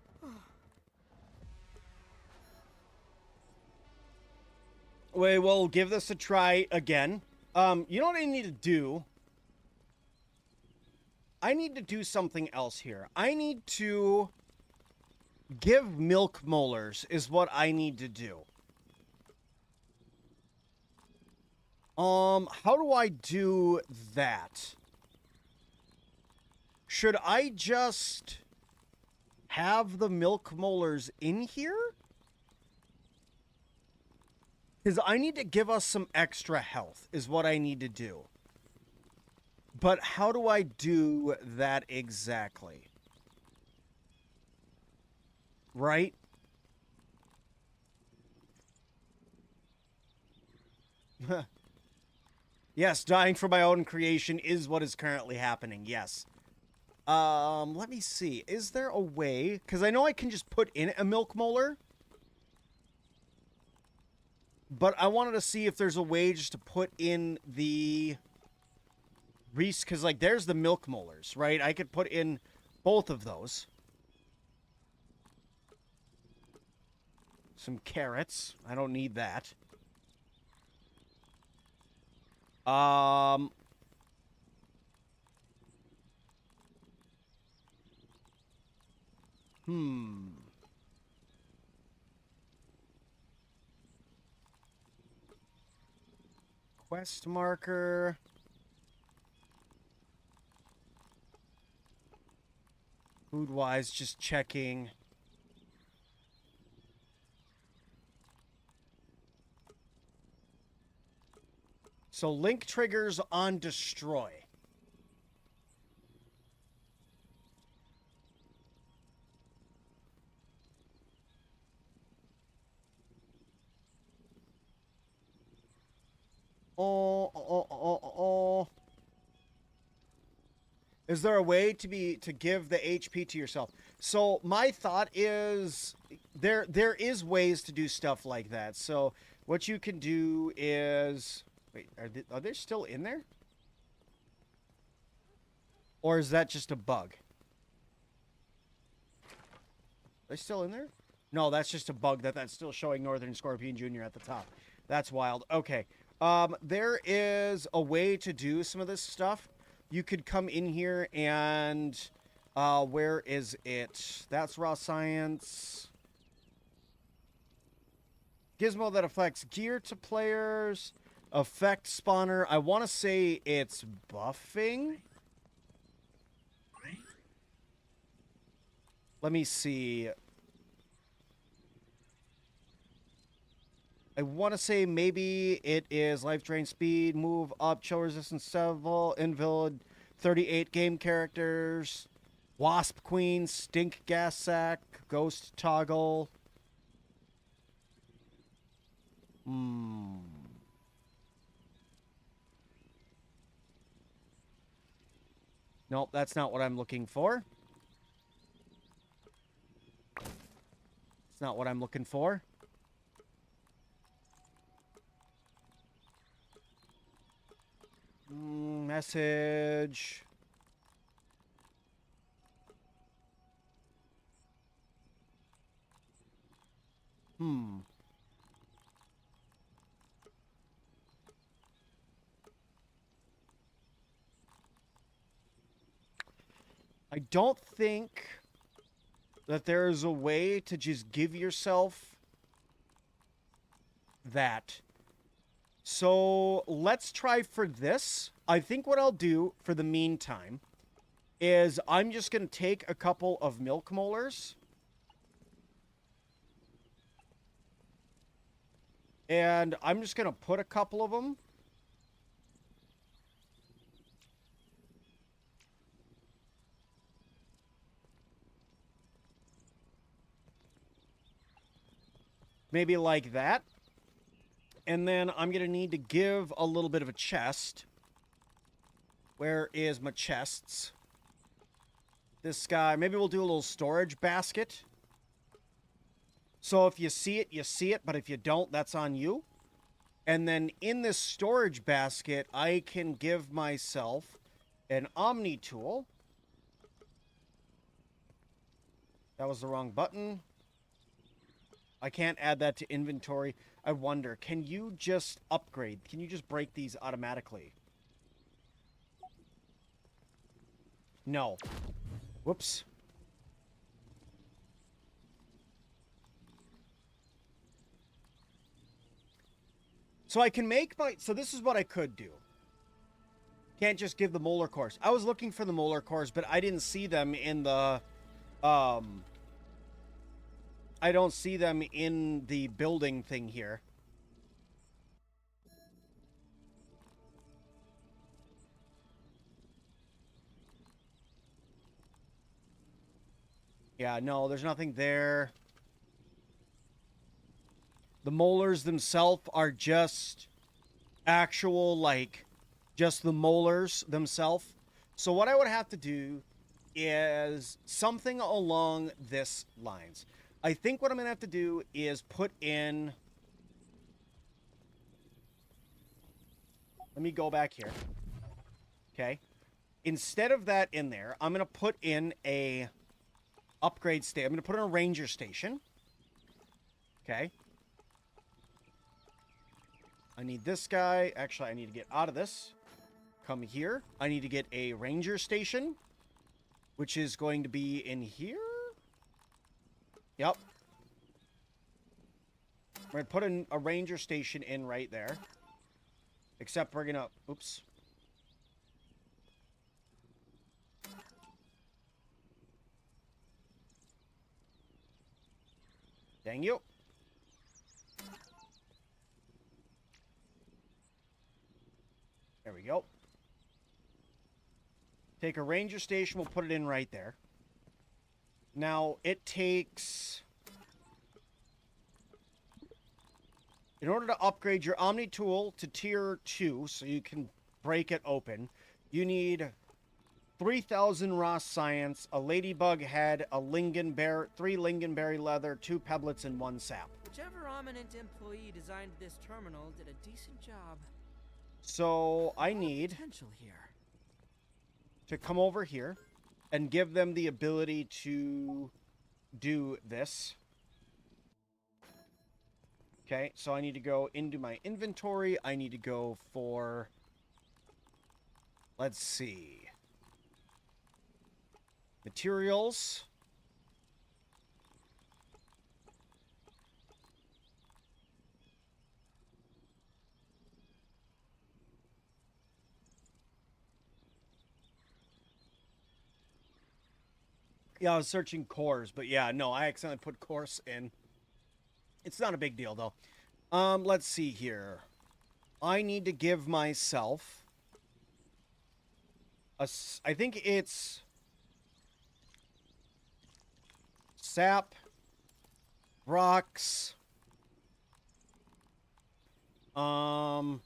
We will give this a try again. You know what I need to do? I need to do something else here. I need to give milk molars is what I need to do. How do I do that? Should I just have the milk molars in here? Because I need to give us some extra health is what I need to do. But how do I do that exactly? Right? Yes, dying for my own creation is what is currently happening, yes. Let me see. Is there a way? Because I know I can just put in a milk molar. But I wanted to see if there's a way just to put in the because like there's the milk molars, right? I could put in both of those. Some carrots. I don't need that. Um... Quest marker. Food-wise, just checking. So link triggers on destroy. Oh. Is there a way to give the HP to yourself? So my thought is there is ways to do stuff like that. So what you can do is wait, are they still in there? Or is that just a bug? Are they still in there? No, that's just a bug that's still showing Northern Scorpion Jr. at the top. That's wild. Okay. There is a way to do some of this stuff. You could come in here and, where is it? That's raw science. Gizmo that affects gear to players. Effect spawner. I want to say it's buffing. Let me see. I want to say maybe it is life drain speed, move up, chill resistance several, invalid 38 game characters, wasp queen, stink gas sack, ghost toggle. Nope, that's not what I'm looking for. It's not what I'm looking for. Message. I don't think that there is a way to just give yourself that. So let's try for this. I think what I'll do for the meantime is I'm just going to take a couple of milk molars. And I'm just going to put a couple of them. Maybe like that. And then I'm going to need to give a little bit of a chest. Where is my chests? This guy, maybe we'll do a little storage basket. So if you see it, you see it. But if you don't, that's on you. And then in this storage basket, I can give myself an Omni tool. That was the wrong button. I can't add that to inventory. I wonder, can you just upgrade? Can you just break these automatically? No. Whoops. So I can make my... So this is what I could do. Can't just give the molar cores. I was looking for the molar cores, but I didn't see them in the... I don't see them in the building thing here. Yeah, no, there's nothing there. The molars themselves are just actual, like, just the molars themselves. So what I would have to do is something along this lines. I think what I'm going to have to do is put in... Let me go back here. Okay. Instead of that in there, I'm going to put in a upgrade station. I'm going to put in a ranger station. Okay. I need this guy. Actually, I need to get out of this. Come here. I need to get a ranger station, which is going to be in here. Yep. We're going to put in a ranger station in right there. Except we're going to... Oops. Dang you. There we go. Take a ranger station, we'll put it in right there. Now, it takes... In order to upgrade your Omni tool to tier 2, so you can break it open, you need 3,000 raw science, a ladybug head, a lingonberry, 3 lingonberry leather, 2 pebblets, and 1 sap. Whichever eminent employee designed this terminal did a decent job. So I need Potential here. to come over here and give them the ability to do this. Okay, so I need to go into my inventory. I need to go for, let's see, materials. Yeah, I was searching cores, but yeah, no, I accidentally put course in. It's not a big deal, though. Let's see here. I need to give myself I think it's sap, rocks, lingonberry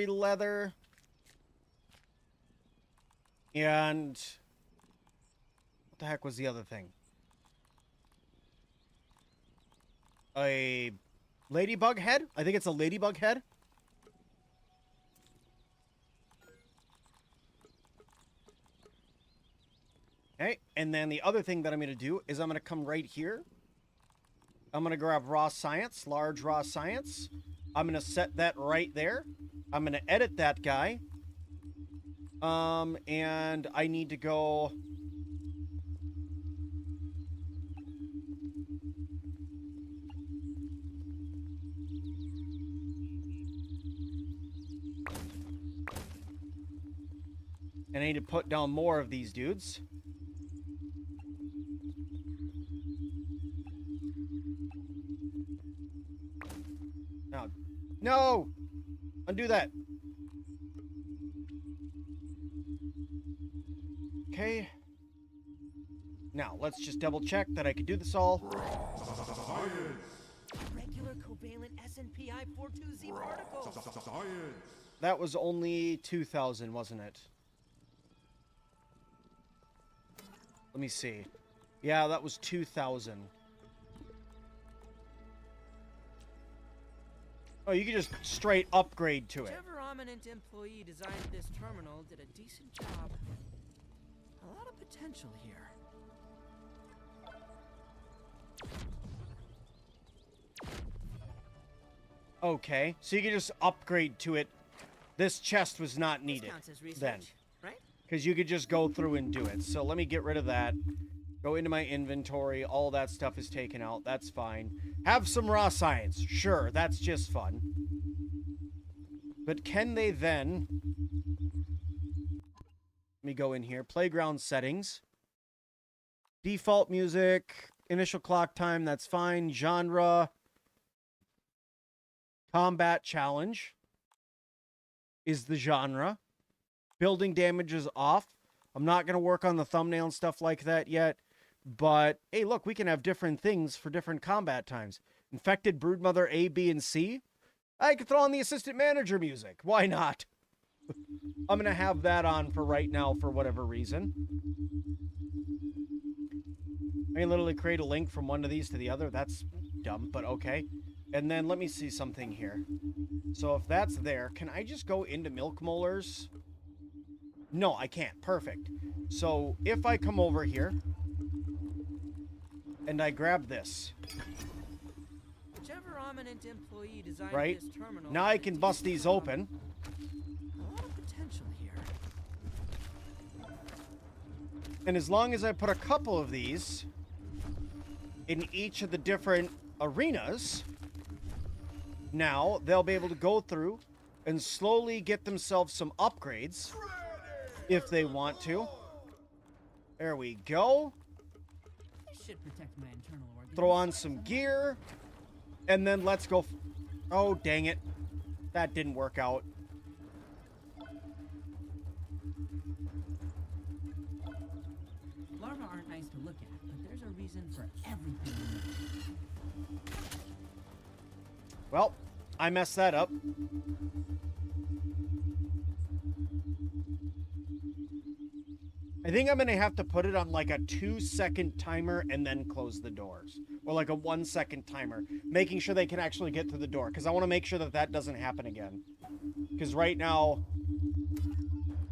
leather, and what the heck was the other thing? A ladybug head? I think it's a ladybug head. Okay, and then the other thing that I'm going to do is I'm going to come right here. I'm going to grab raw science, large raw science. I'm going to set that right there. I'm going to edit that guy. And I need to go... And I need to put down more of these dudes. Now, no! Undo that. Okay. Now, let's just double check that I can do this all. Regular covalent SNPI 42Z particles. That was only 2,000, wasn't it? Let me see. Yeah, that was 2,000. Oh, you can just straight upgrade to it. Whichever eminent employee designed this terminal did a decent job. A lot of potential here. Okay, so you can just upgrade to it. This chest was not This needed counts as research, then. right? Because you could just go through and do it. So let me get rid of that. Go into my inventory. All that stuff is taken out. That's fine. Have some raw science. Sure, that's just fun. But can they then... Let me go in here. Playground settings. Default music. Initial clock time. That's fine. Genre. Combat challenge is the genre. Building damage is off. I'm not going to work on the thumbnail and stuff like that yet. But, hey, look, we can have different things for different combat times. Infected Broodmother A, B, and C. I could throw on the assistant manager music. Why not? I'm going to have that on for right now for whatever reason. I can literally create a link from one of these to the other. That's dumb, but okay. And then let me see something here. So if that's there, can I just go into milk molars? No, I can't. Perfect. So if I come over here and I grab this. Whichever prominent employee designed Right? this terminal. Now I did a can bust decent these job. open. A lot of potential here. And as long as I put a couple of these in each of the different arenas, now they'll be able to go through and slowly get themselves some upgrades if they want to. There we go. This should protect my internal organs. Throw on some gear. And then let's go. Oh, dang it. That didn't work out. Larvae aren't nice to look at, but there's a reason for everything in them. Well, I messed that up. I think I'm going to have to put it on like a 2-second timer and then close the doors. Or like a 1-second timer. Making sure they can actually get through the door. Because I want to make sure that that doesn't happen again. Because right now,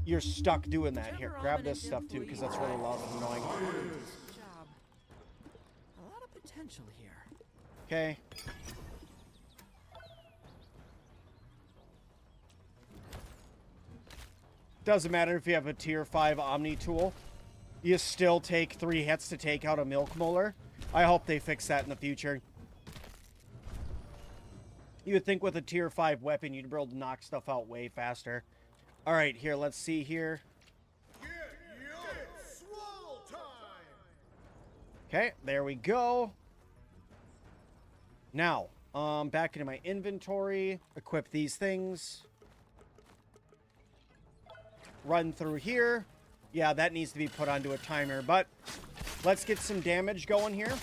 you're stuck doing that. Here, grab this stuff too, because that's really loud and annoying. Job. A lot of potential here. Okay. Doesn't matter if you have a tier 5 Omni tool. You still take 3 hits to take out a milk molar. I hope they fix that in the future. You would think with a tier 5 weapon, you'd be able to knock stuff out way faster. Alright, here, let's see here. Okay, there we go. Now, back into my inventory. Equip these things. Run through here. Yeah, that needs to be put onto a timer, but let's get some damage going here.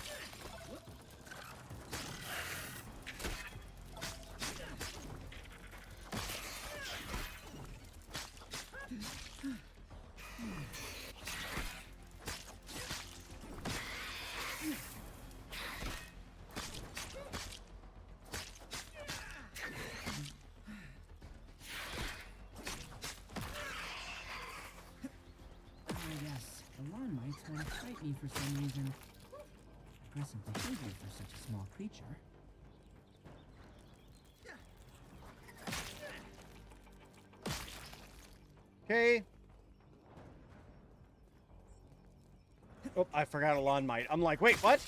Want to fight me for some reason. Aggressive behavior for such a small creature. Okay. Oh, I forgot a lawn mite. I'm like, wait, what?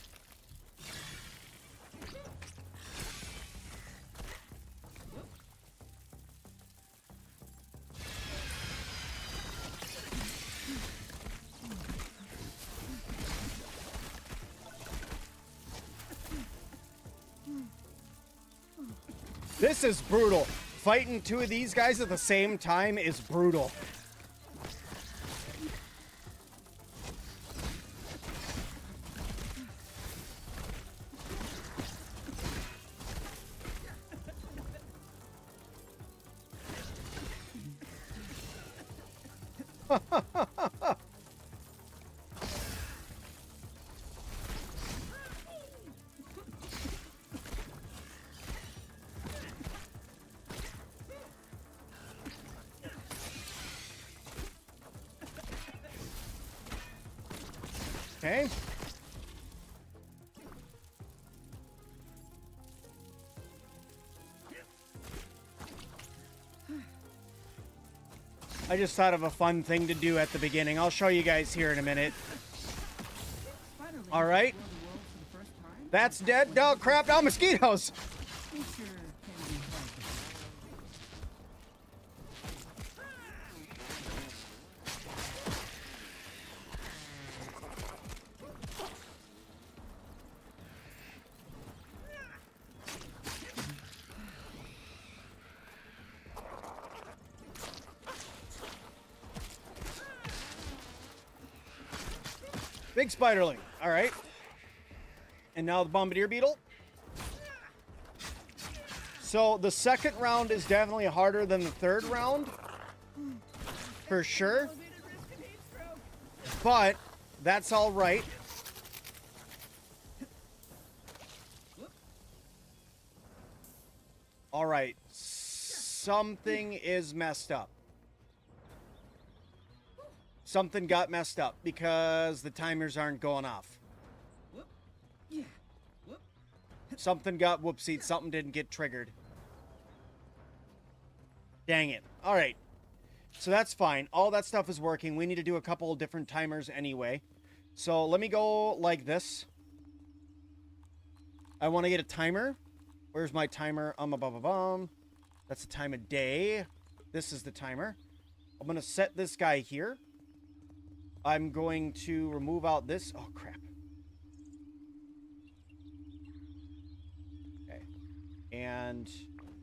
This is brutal. Fighting 2 of these guys at the same time is brutal. Okay. I just thought of a fun thing to do at the beginning. I'll show you guys here in a minute. All right. That's dead. No, crap. No, mosquitoes. Big spiderling. All right. And now the bombardier beetle. So the second round is definitely harder than the third round. For sure. But that's all right. All right. Something is messed up. Something got messed up because the timers aren't going off. Something got whoopsied. Something didn't get triggered. Dang it. All right. So that's fine. All that stuff is working. We need to do a couple of different timers anyway. So let me go like this. I want to get a timer. Where's my timer? That's the time of day. This is the timer. I'm going to set this guy here. I'm going to remove out this. Oh, crap. Okay. And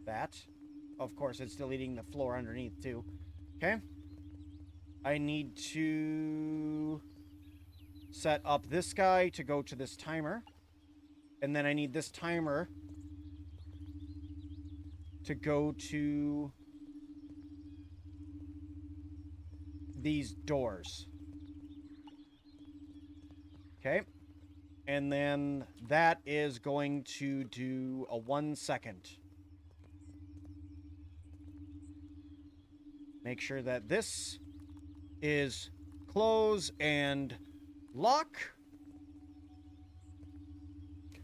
that. Of course, it's deleting the floor underneath, too. Okay. I need to set up this guy to go to this timer. And then I need this timer to go to these doors. Okay. And then that is going to do a 1 second. Make sure that this is close and lock.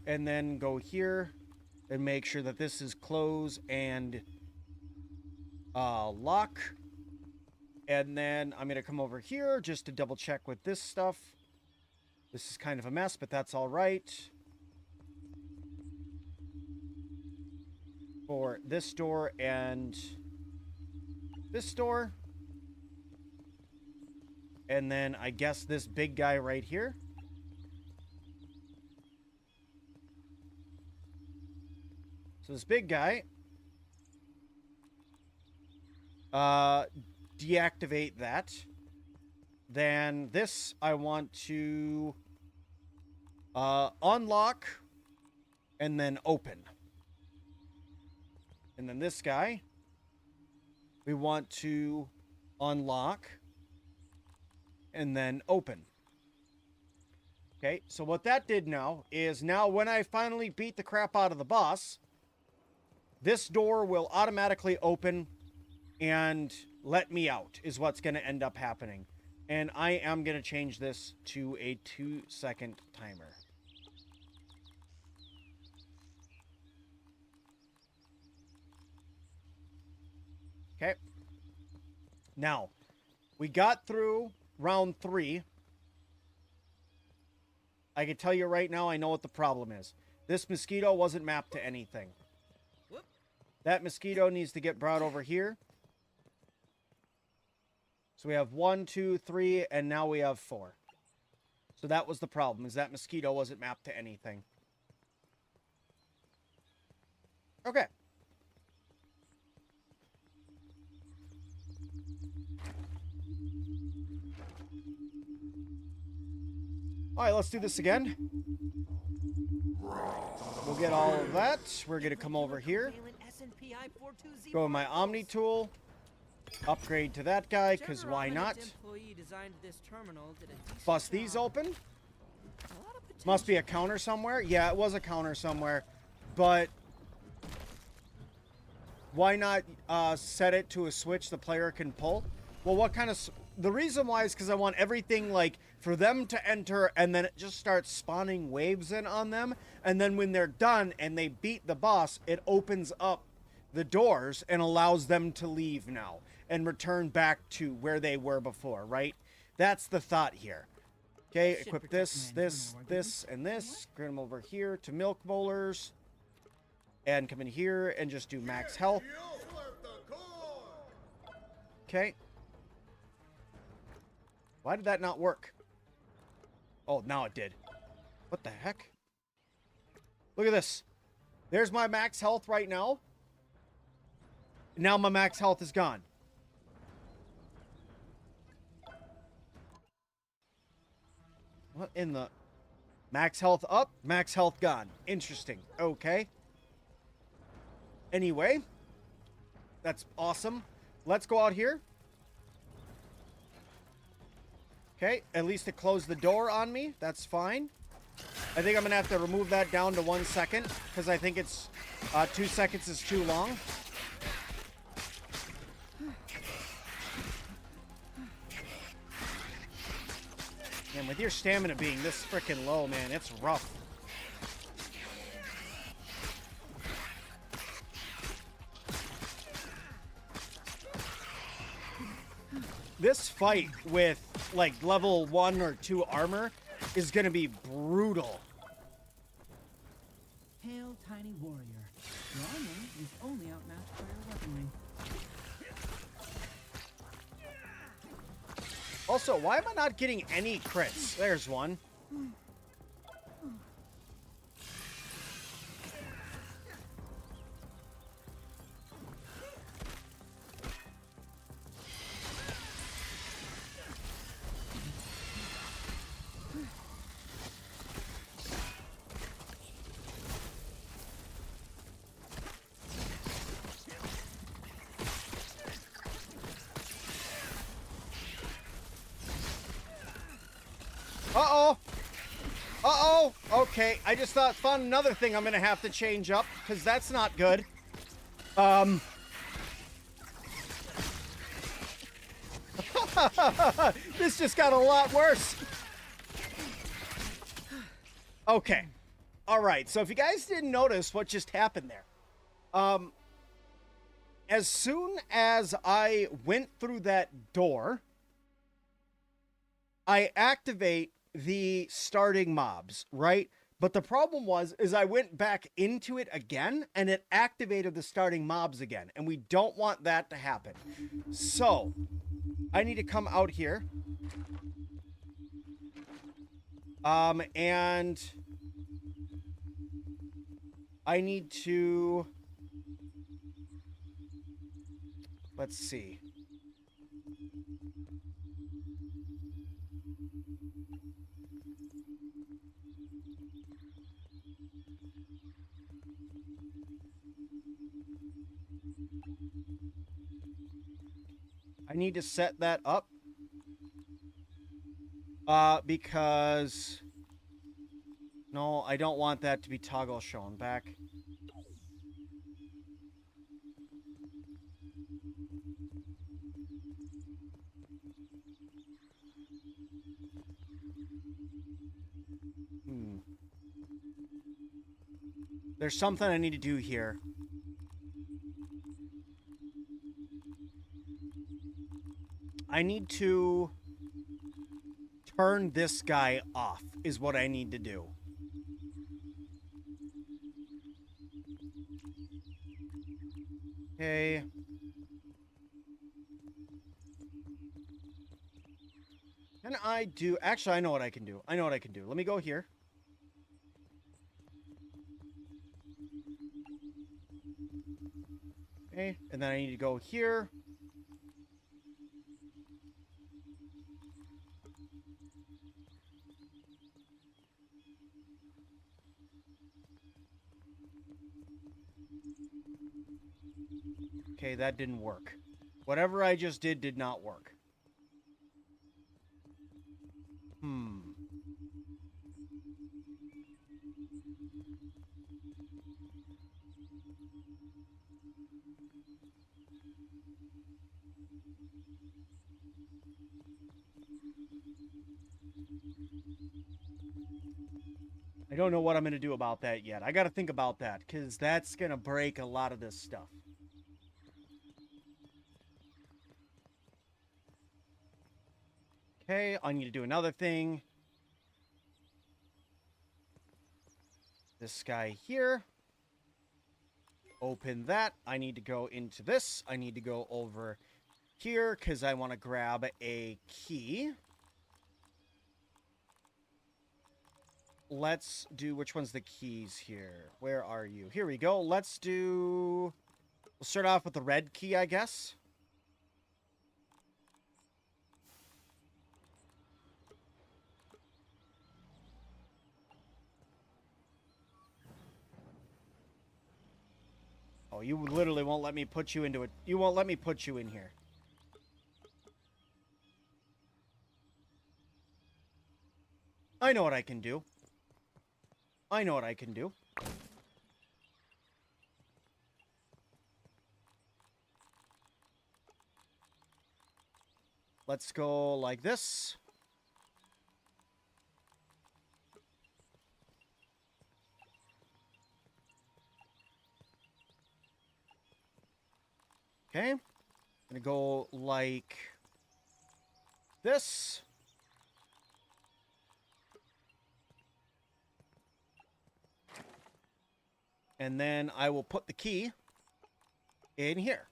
And then go here and make sure that this is close and lock. And then I'm going to come over here just to double check with this stuff. This is kind of a mess, but that's all right. For this door and this door. And then I guess this big guy right here. So this big guy. Deactivate that. Then this I want to unlock and then open. And then this guy we want to unlock and then open. Okay, so what that did now is now when I finally beat the crap out of the boss, this door will automatically open and let me out is what's going to end up happening. And I am going to change this to a 2-second timer. Okay. Now, we got through round 3. I can tell you right now, I know what the problem is. This mosquito wasn't mapped to anything. Whoop. That mosquito needs to get brought over here. So we have 1, 2, 3, and now we have 4. So that was the problem, is that mosquito wasn't mapped to anything. Okay. All right, let's do this again. We'll get all of that. We're going to come over here. Go with my Omni tool. Upgrade to that guy, because why not? Bust these open. Must be a counter somewhere. Yeah, it was a counter somewhere. But why not set it to a switch the player can pull? Well, what kind of... The reason why is because I want everything, like, for them to enter, and then it just starts spawning waves in on them. And then when they're done and they beat the boss, it opens up the doors and allows them to leave now and return back to where they were before, right? That's the thought here. Okay, equip this, this, and this. Bring them over here to milk bowlers. And come in here and just do max health. Okay. Why did that not work? Oh, now it did. What the heck? Look at this. There's my max health right now. Now my max health is gone. What in the... Max health up, max health gone. Interesting. Okay. Anyway. That's awesome. Let's go out here. Okay, at least it closed the door on me. That's fine. I think I'm going to have to remove that down to 1 second, because I think it's 2 seconds is too long. And with your stamina being this freaking low, man, it's rough. this fight with like level 1 or 2 armor is gonna be brutal. Hail, tiny warrior. Your armor is only outmatched by your weaponry. Also, why am I not getting any crits? There's one. Uh-oh. Uh-oh. Okay, I just found another thing I'm gonna have to change up, because that's not good. This just got a lot worse. Okay. Alright, so if you guys didn't notice what just happened there. As soon as I went through that door, I activate the starting mobs, right? But the problem is I went back into it again and it activated the starting mobs again. And we don't want that to happen. So I need to come out here. And I need to, let's see. I need to set that up because no, I don't want that to be toggle shown back. There's something I need to do here. I need to turn this guy off, is what I need to do. Okay. Can I do... Actually, I know what I can do. I know what I can do. Let me go here. Okay, and then I need to go here. Okay, that didn't work. Whatever I just did not work. I don't know what I'm going to do about that yet. I got to think about that, because that's going to break a lot of this stuff. Okay, I need to do another thing. This guy here. Open that. I need to go into this. I need to go over here, because I want to grab a key. Let's do, which one's the keys here? Where are you? Here we go. Let's do, we'll start off with the red key, I guess. Oh, you literally won't let me put you into it. You won't let me put you in here. I know what I can do. I know what I can do. Let's go like this. Okay. Gonna go like this. And then I will put the key in here.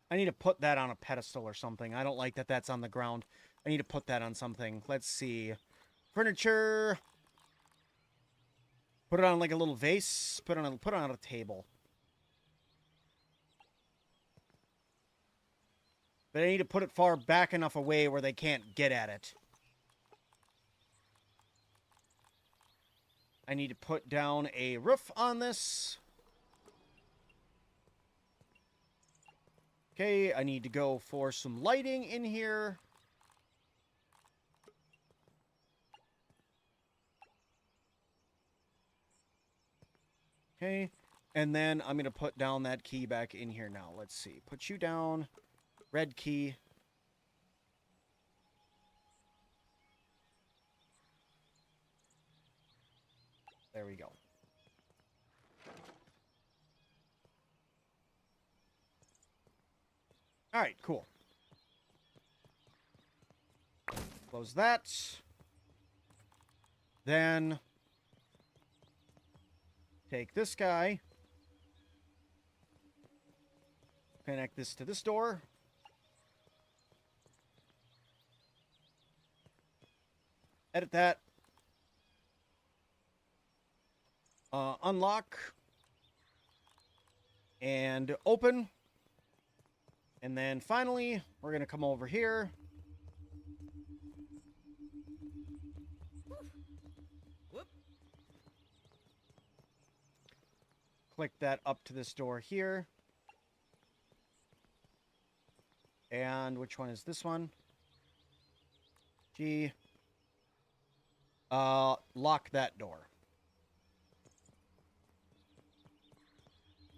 I need to put that on a pedestal or something. I don't like that that's on the ground. I need to put that on something. Let's see. Furniture. Put it on like a little vase. Put it on a table. But I need to put it far back enough away where they can't get at it. I need to put down a roof on this. Okay, I need to go for some lighting in here. Okay, and then I'm going to put down that key back in here now. Let's see. Put you down. Red key. There we go. All right, cool. Close that. Then take this guy. Connect this to this door. Edit that. Unlock. And open. And then finally, we're going to come over here. Whoop. Click that up to this door here. And which one is this one? G. Lock that door.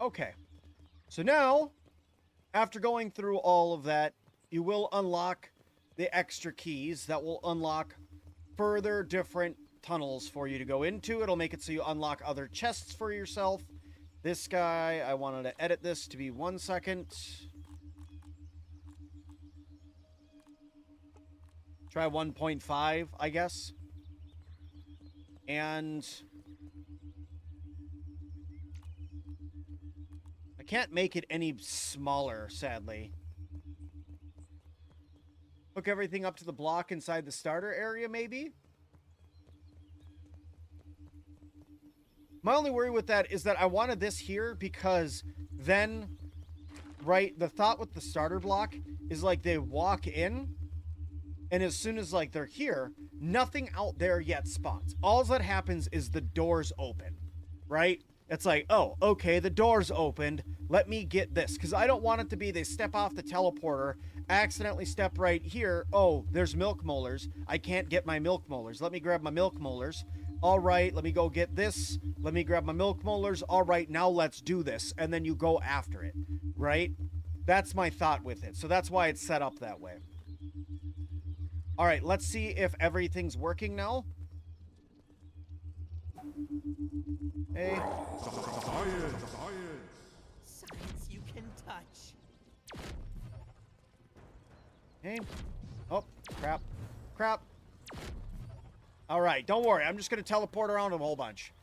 Okay. So now, after going through all of that, you will unlock the extra keys that will unlock further different tunnels for you to go into. It'll make it so you unlock other chests for yourself. This guy, I wanted to edit this to be 1 second. Try 1.5, I guess. And I can't make it any smaller, sadly. Hook everything up to the block inside the starter area, maybe? My only worry with that is that I wanted this here because then, right, the thought with the starter block is like they walk in, and as soon as like they're here, nothing out there yet spawns. All that happens is the doors open, right? It's like, oh, okay, the door's opened. Let me get this. Because I don't want it to be they step off the teleporter, accidentally step right here. Oh, there's milk molars. I can't get my milk molars. Let me grab my milk molars. All right, let me go get this. Let me grab my milk molars. All right, now let's do this. And then you go after it, right? That's my thought with it. So that's why it's set up that way. All right, let's see if everything's working now. Hey. Science you can touch. Hey. Oh, crap. Crap. All right, don't worry. I'm just going to teleport around a whole bunch.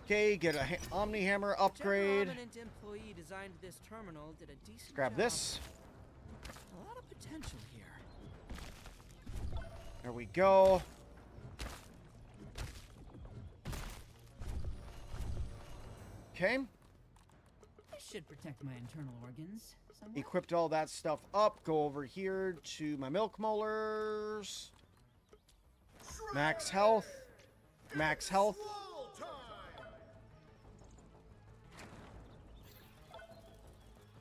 Okay, get a Omni Hammer upgrade. Prominent employee designed this terminal did a decent Grab job. this. A lot of potential here. There we go. Okay. I should protect my internal organs somewhat. Equipped all that stuff up. Go over here to my milk molars. Max health. Max health.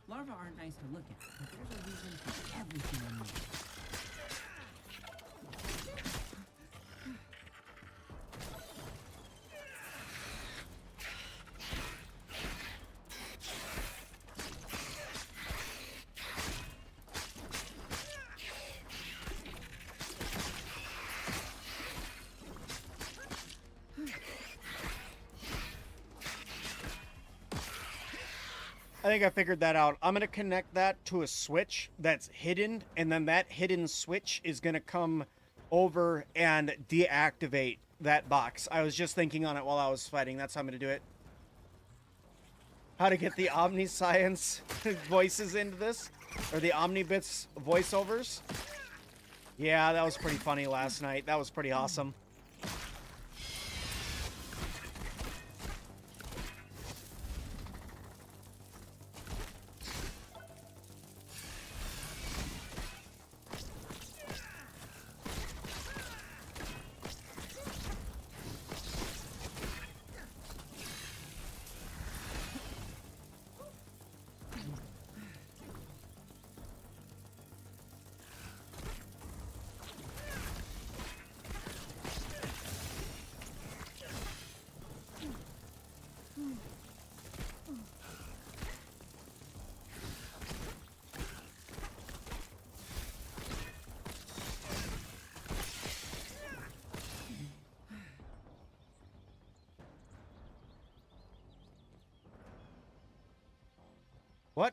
Larvae aren't nice to look at, but there's a reason for everything in them. I think I figured that out. I'm going to connect that to a switch that's hidden, and then that hidden switch is going to come over and deactivate that box. I was just thinking on it while I was fighting. That's how I'm going to do it. How to get the Omniscience voices into this, or the Omni Bits voiceovers. Yeah, that was pretty funny last night. That was pretty awesome. What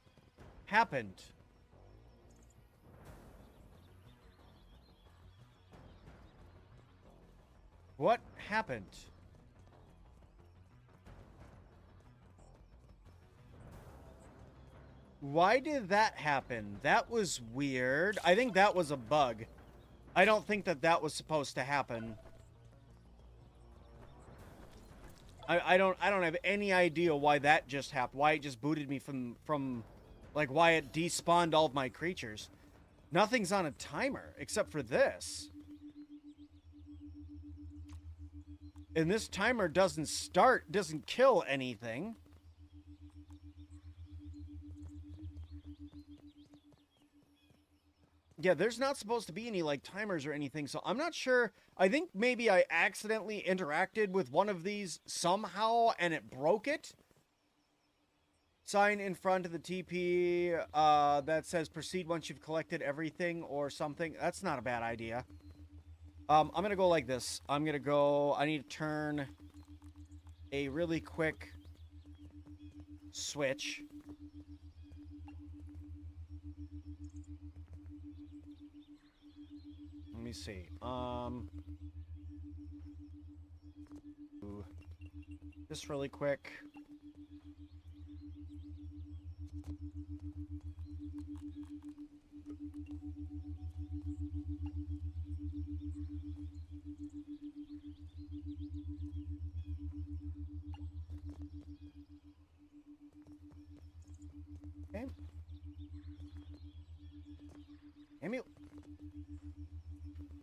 happened? What happened? Why did that happen? That was weird. I think that was a bug. I don't think that that was supposed to happen. I don't have any idea why that just happened. Why it just booted me from like why it despawned all of my creatures. Nothing's on a timer except for this. And this timer doesn't kill anything. Yeah, there's not supposed to be any, like, timers or anything, so I'm not sure. I think maybe I accidentally interacted with one of these somehow, and it broke it. Sign in front of the TP that says proceed once you've collected everything or something. That's not a bad idea. I'm going to go like this. I need to turn a really quick switch. Let me see. Just really quick. Okay.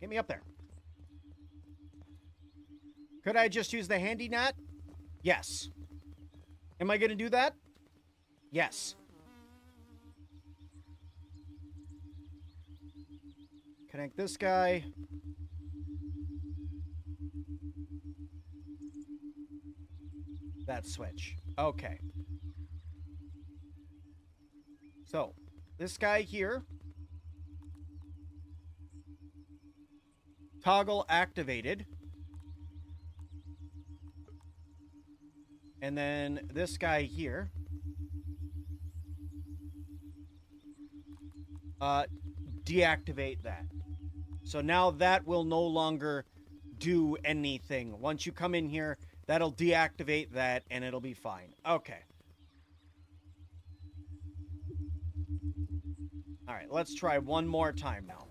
Get me up there. Could I just use the handy net? Yes. Am I going to do that? Yes. Connect this guy. That switch. Okay. So, this guy here. Toggle activated. And then this guy here. Deactivate that. So now that will no longer do anything. Once you come in here, that'll deactivate that and it'll be fine. Okay. All right, let's try one more time now.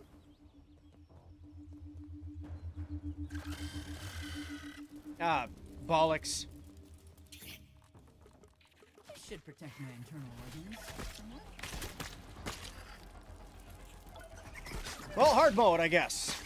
Ah, bollocks. This should protect my internal organs somewhat. Well, hard mode, I guess.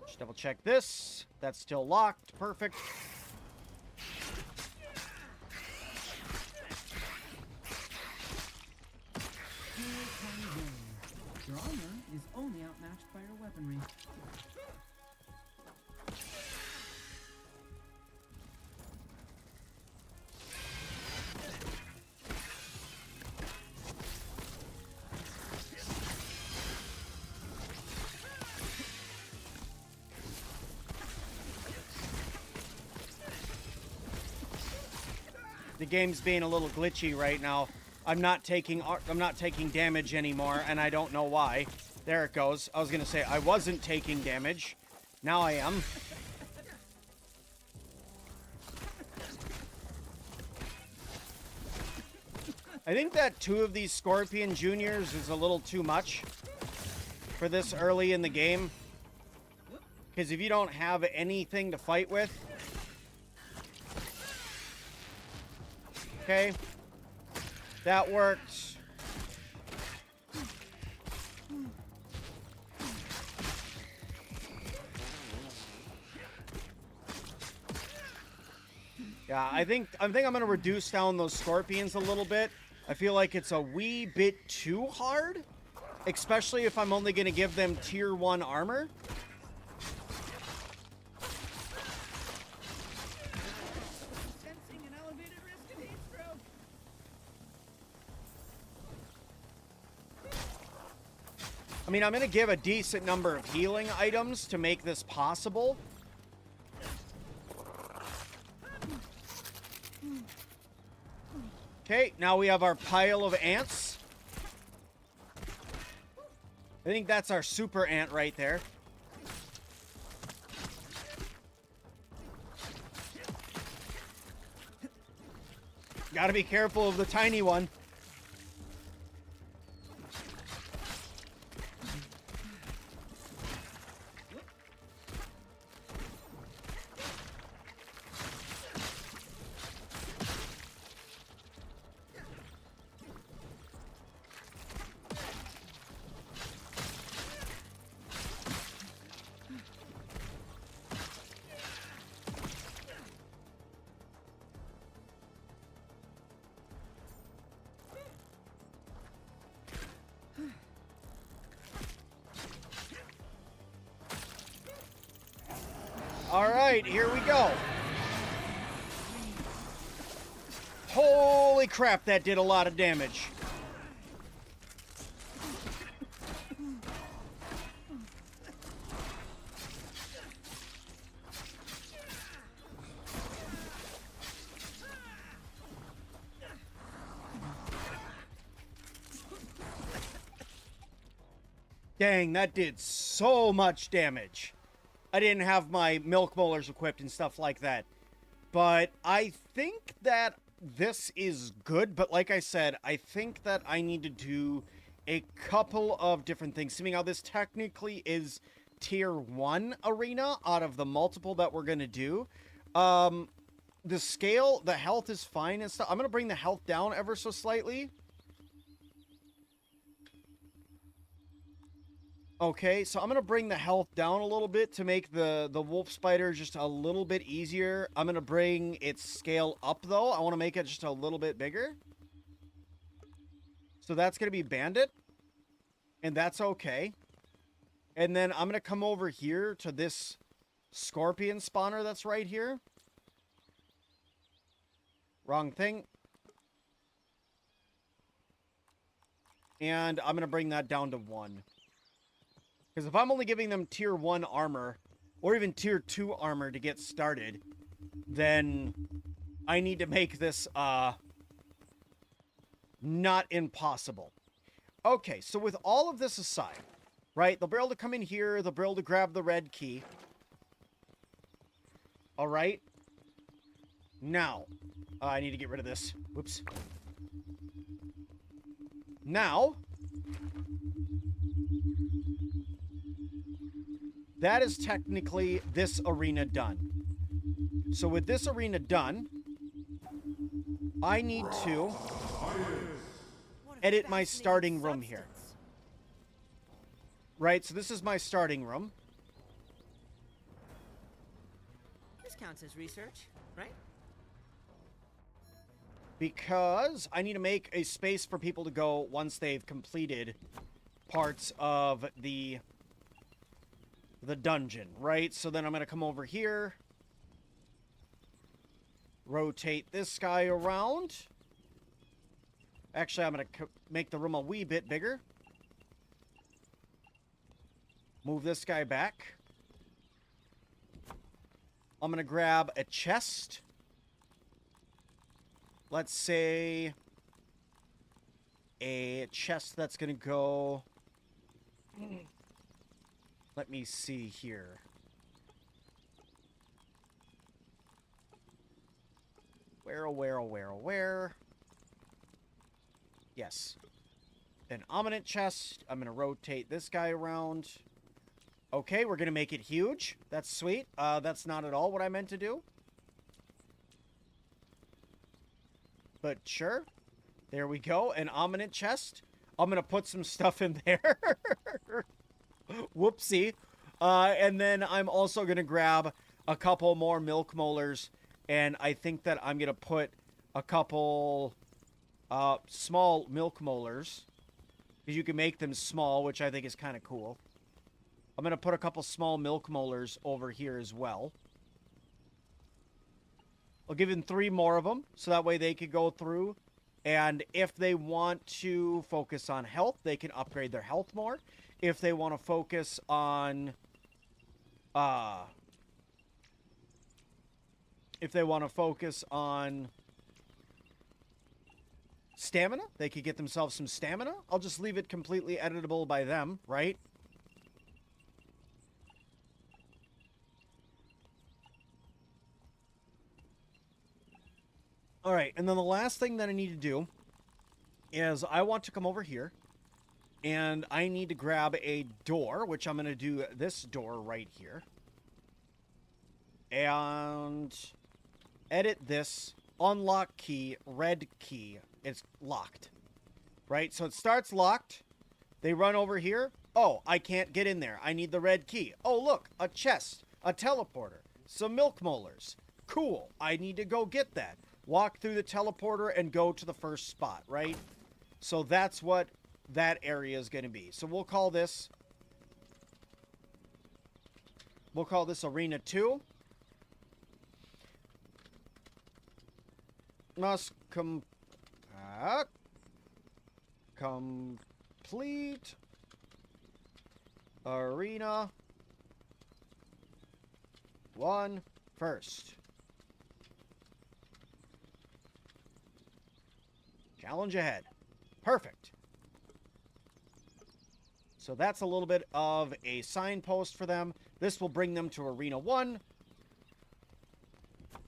Just double check this. That's still locked. Perfect. Your armor is only outmatched by your weaponry. The game's being a little glitchy right now. I'm not taking damage anymore, and I don't know why. There it goes. I was gonna say I wasn't taking damage. Now I am. I think that 2 of these Scorpion Juniors is a little too much for this early in the game. Because if you don't have anything to fight with... Okay. That worked. Yeah, I think I'm gonna reduce down those Scorpions a little bit. I feel like it's a wee bit too hard, especially if I'm only gonna give them tier 1 armor. Sensing an elevated risk of heat stroke. I mean, I'm gonna give a decent number of healing items to make this possible. Okay, now we have our pile of ants. I think that's our super ant right there. Gotta be careful of the tiny one. All right, here we go. Holy crap, that did a lot of damage. Dang, that did so much damage. I didn't have my milk molars equipped and stuff like that. But I think that this is good. But like I said, I think that I need to do a couple of different things. Seeing how this technically is tier 1 arena out of the multiple that we're going to do. The scale, the health is fine and stuff. I'm going to bring the health down ever so slightly. Okay, so I'm going to bring the health down a little bit to make the wolf spider just a little bit easier. I'm going to bring its scale up, though. I want to make it just a little bit bigger. So that's going to be bandit. And that's okay. And then I'm going to come over here to this scorpion spawner that's right here. Wrong thing. And I'm going to bring that down to 1. Because if I'm only giving them tier 1 armor, or even tier 2 armor to get started, then I need to make this, not impossible. Okay, so with all of this aside, right, they'll be able to come in here, they'll be able to grab the red key. Alright. Now, I need to get rid of this. Whoops. Now... that is technically this arena done. So with this arena done, I need to edit my starting room here. Right, so this is my starting room. This counts as research, right? Because I need to make a space for people to go once they've completed parts of the dungeon, right? So then I'm going to come over here, rotate this guy around. Actually, I'm going to make the room a wee bit bigger. Move this guy back. I'm going to grab a chest. let's say a chest that's going to go... Let me see here. Where? Yes. An ominous chest. I'm going to rotate this guy around. Okay, we're going to make it huge. That's sweet. That's not at all what I meant to do. But sure. There we go. An ominous chest. I'm going to put some stuff in there. Whoopsie. And then I'm also going to grab a couple more milk molars. And I think that I'm going to put a couple small milk molars. Because you can make them small, which I think is kind of cool. I'm going to put a couple small milk molars over here as well. I'll give them 3 more of them. So that way they could go through. And if they want to focus on health, they can upgrade their health more. If they want to focus on... stamina, they could get themselves some stamina. I'll just leave it completely editable by them, right? All right, and then the last thing that I need to do is I want to come over here and I need to grab a door, which I'm going to do this door right here. And edit this, unlock key, red key. It's locked, right? So it starts locked. They run over here. Oh, I can't get in there. I need the red key. Oh, look, a chest, a teleporter, some milk molars. Cool. I need to go get that. Walk through the teleporter and go to the first spot, right? So that's what that area is going to be. So we'll call this Arena 2. Must complete Arena 1 first. Challenge ahead. Perfect. So that's a little bit of a signpost for them. This will bring them to Arena 1.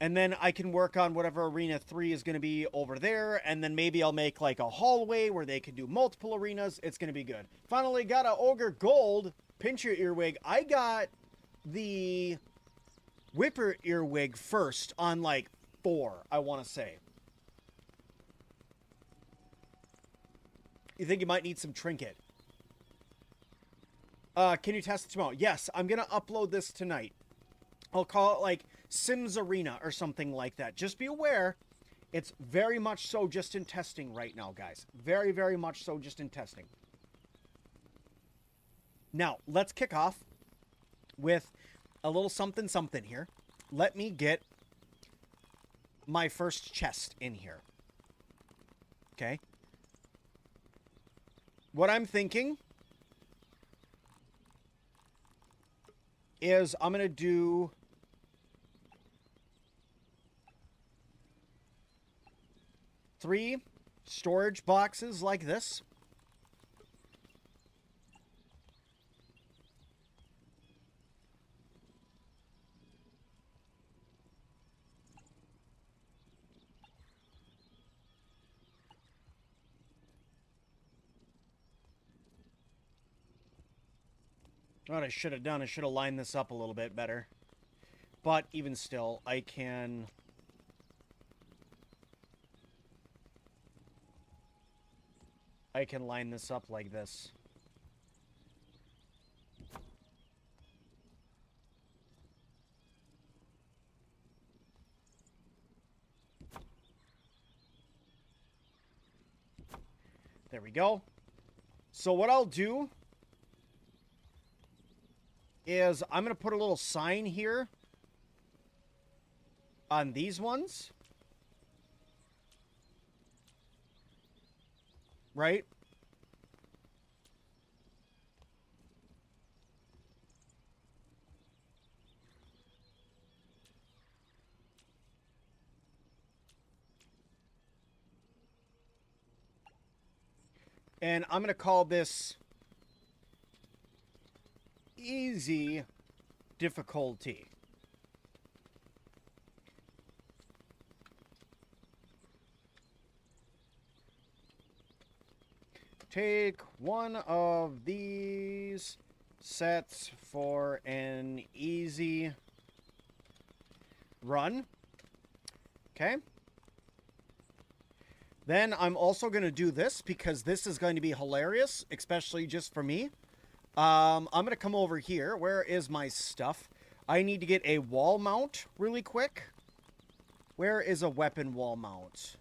And then I can work on whatever Arena 3 is going to be over there. And then maybe I'll make like a hallway where they can do multiple arenas. It's going to be good. Finally got a Ogre Gold Pincher Earwig. I got the Whipper Earwig first on like 4, I want to say. You think you might need some trinket? Can you test it tomorrow? Yes, I'm going to upload this tonight. I'll call it like Sims Arena or something like that. Just be aware, it's very much so just in testing right now, guys. Very, very much so just in testing. Now, let's kick off with a little something something here. Let me get my first chest in here. Okay. What I'm thinking is I'm going to do three storage boxes like this. What I should have done, I should have lined this up a little bit better. But even still, I can line this up like this. There we go. So what I'll do is I'm going to put a little sign here on these ones. Right? And I'm going to call this easy difficulty. Take one of these sets for an easy run. Okay. Then I'm also going to do this because this is going to be hilarious, especially just for me. I'm going to come over here. Where is my stuff? I need to get a wall mount really quick. Where is a weapon wall mount?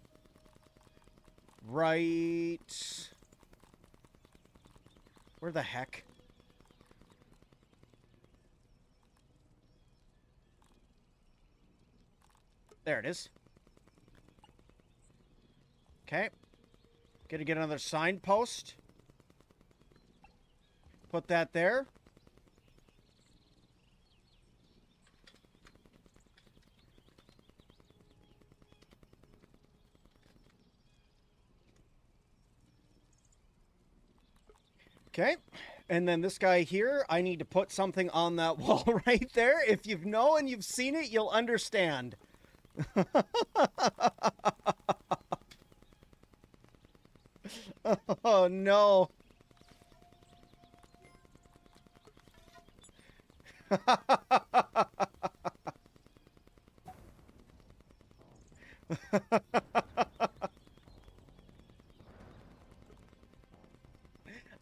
Right. Where the heck? There it is. Okay. Gonna get another signpost. Put that there. Okay. And then this guy here, I need to put something on that wall right there. If you know and you've seen it, you'll understand. Oh, no.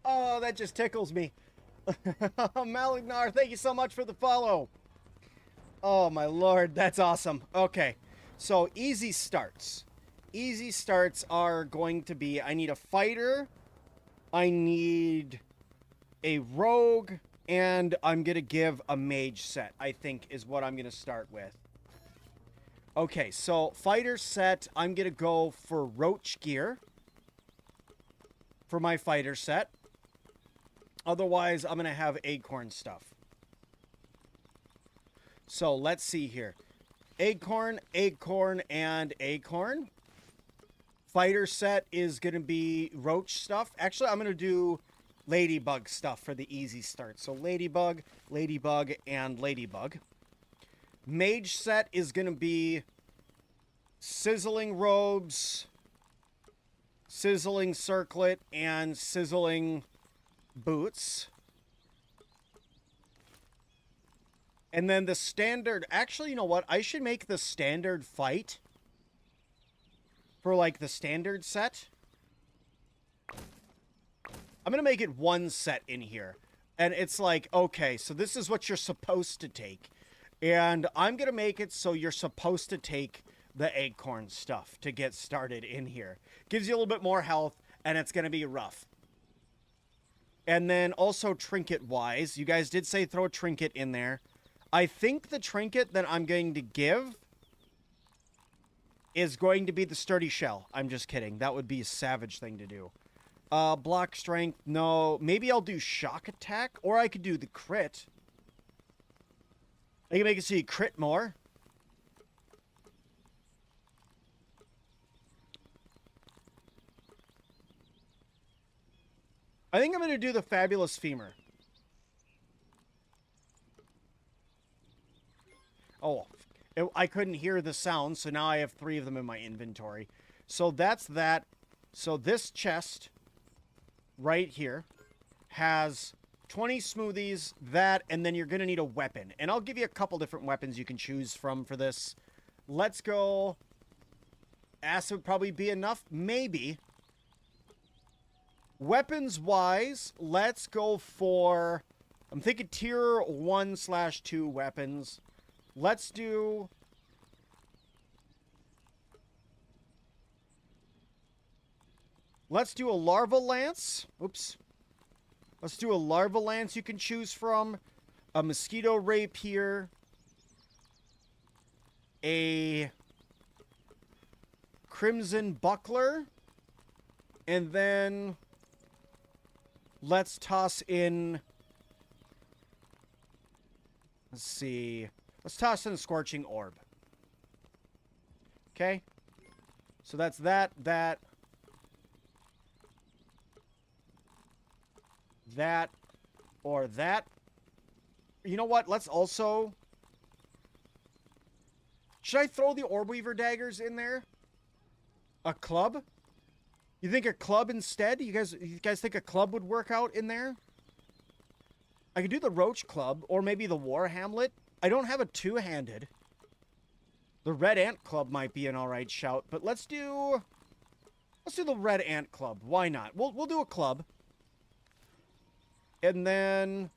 Oh, that just tickles me. Malignar, thank you so much for the follow. Oh, my lord, that's awesome. Okay, so easy starts. Easy starts are going to be, I need a fighter, I need a rogue, and I'm going to give a mage set, I think is what I'm going to start with. Okay, so fighter set, I'm going to go for roach gear for my fighter set. Otherwise, I'm going to have acorn stuff. So, let's see here. Acorn, acorn, and acorn. Fighter set is going to be roach stuff. Actually, I'm going to do ladybug stuff for the easy start. So, ladybug, ladybug, and ladybug. Mage set is going to be sizzling robes, sizzling circlet, and sizzling boots. And then the standard... Actually, you know what? I should make the standard fight for, like, the standard set. I'm going to make it one set in here. And it's like, okay, so this is what you're supposed to take. And I'm going to make it so you're supposed to take the acorn stuff to get started in here. Gives you a little bit more health, and it's going to be rough. And then also trinket-wise, you guys did say throw a trinket in there. I think the trinket that I'm going to give is going to be the sturdy shell. I'm just kidding. That would be a savage thing to do. Block strength, no. Maybe I'll do shock attack, or I could do the crit. I can make it so you crit more. I think I'm going to do the fabulous femur. Oh, I couldn't hear the sound, so now I have 3 of them in my inventory. So that's that. So this chest right here has 20 smoothies, that, and then you're going to need a weapon. And I'll give you a couple different weapons you can choose from for this. Let's go. Acid would probably be enough. Maybe. Weapons-wise, let's go for... I'm thinking tier 1/2 weapons. Let's do... Let's do a larva lance. Oops. Let's do a larva lance you can choose from. A mosquito rapier. A crimson buckler. And then let's toss in... Let's see. Let's toss in a scorching orb. Okay. So that's that, that, or that. You know what? Let's also... Should I throw the Orb Weaver daggers in there? A club? You think a club instead? You guys think a club would work out in there? I could do the Roach Club, or maybe the War Hamlet. I don't have a two-handed. The Red Ant Club might be an alright shout, but let's do the Red Ant Club. Why not? We'll do a club. And then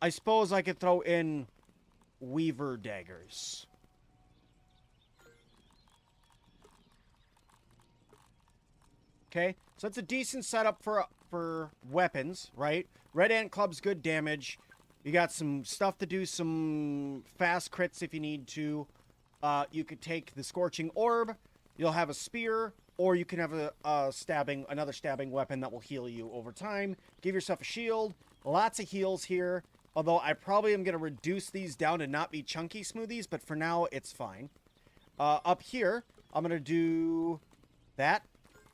I suppose I could throw in Weaver daggers. Okay, so that's a decent setup for weapons, right? Red Ant Club's good damage. You got some stuff to do some fast crits if you need to. You could take the Scorching Orb. You'll have a spear, or you can have another stabbing weapon that will heal you over time. Give yourself a shield. Lots of heals here. Although I probably am going to reduce these down to not be chunky smoothies, but for now, it's fine. Up here, I'm going to do that.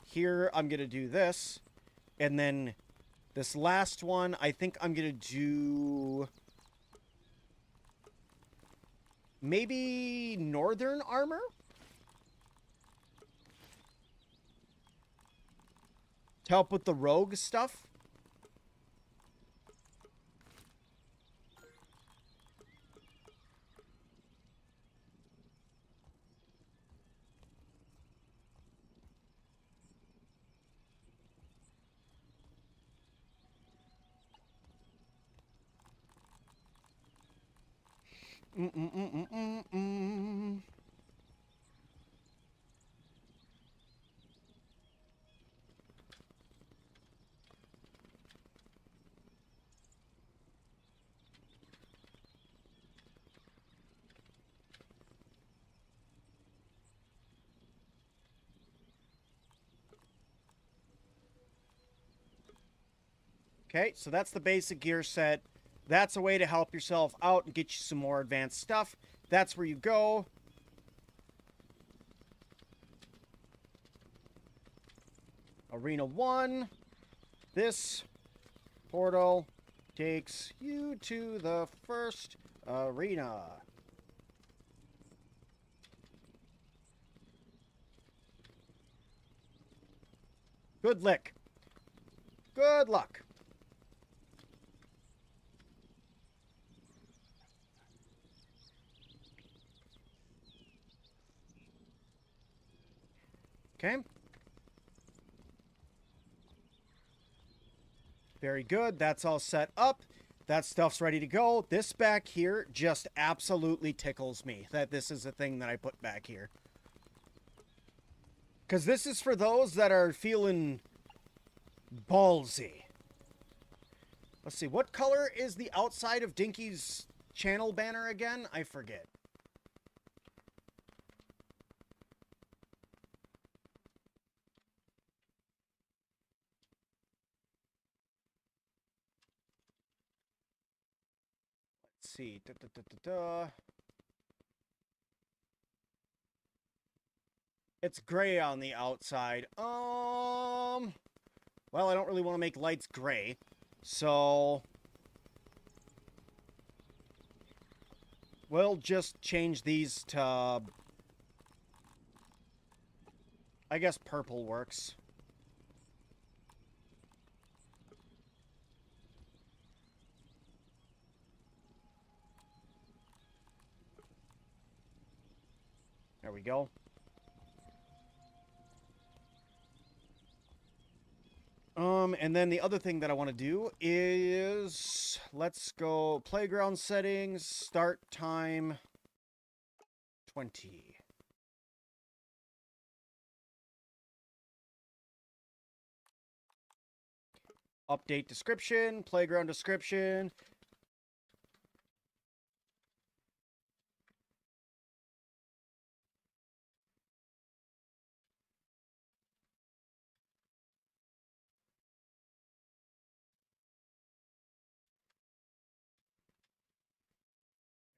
Here, I'm going to do this. And then this last one, I think I'm going to do maybe Northern Armor? To help with the rogue stuff. Okay, so that's the basic gear set. That's a way to help yourself out and get you some more advanced stuff. That's where you go. Arena 1. This portal takes you to the first arena. Good lick. Good luck. Okay. Very good. That's all set up. That stuff's ready to go. This back here just absolutely tickles me that this is a thing that I put back here. Because this is for those that are feeling ballsy. Let's see. What color is the outside of Dinky's channel banner again? I forget. See. It's gray on the outside. Well, I don't really want to make lights gray. So we'll just change these to, I guess purple works. There we go. And then the other thing that I want to do is, let's go playground settings, start time 20. Update description, playground description.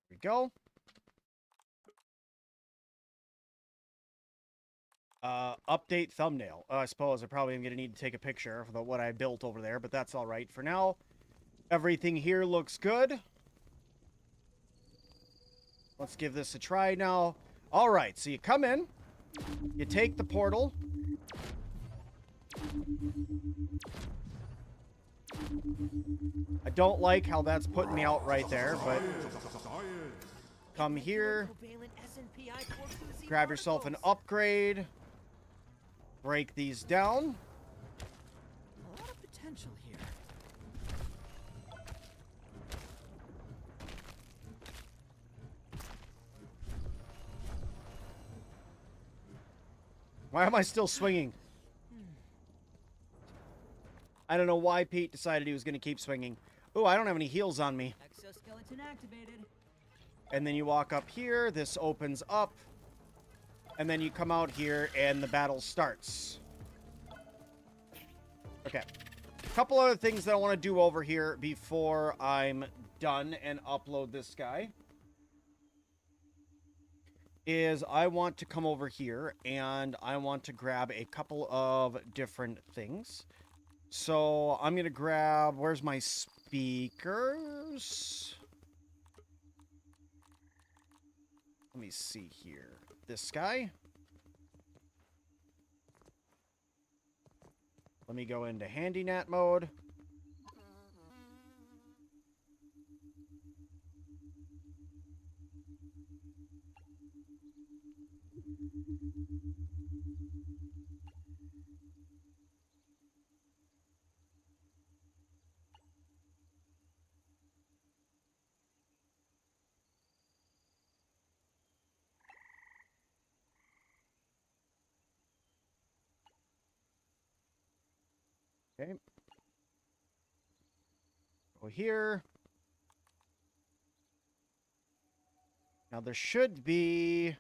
There we go. Update thumbnail. I suppose I probably am going to need to take a picture of what I built over there, but that's all right. For now, everything here looks good. Let's give this a try now. All right, so you come in, you take the portal. I don't like how that's putting me out right there, but come here, grab yourself an upgrade, break these down. A lot of potential here. Why am I still swinging? I don't know why Pete decided he was going to keep swinging. Oh, I don't have any heals on me. Exoskeleton activated. And then you walk up here, this opens up, and then you come out here and the battle starts. Okay. A couple other things that I want to do over here before I'm done and upload this guy is I want to come over here and I want to grab a couple of different things. So I'm going to grab, where's my speakers? Let me see here. This guy. Let me go into HandyNat mode. Okay. Go here. Now there should be...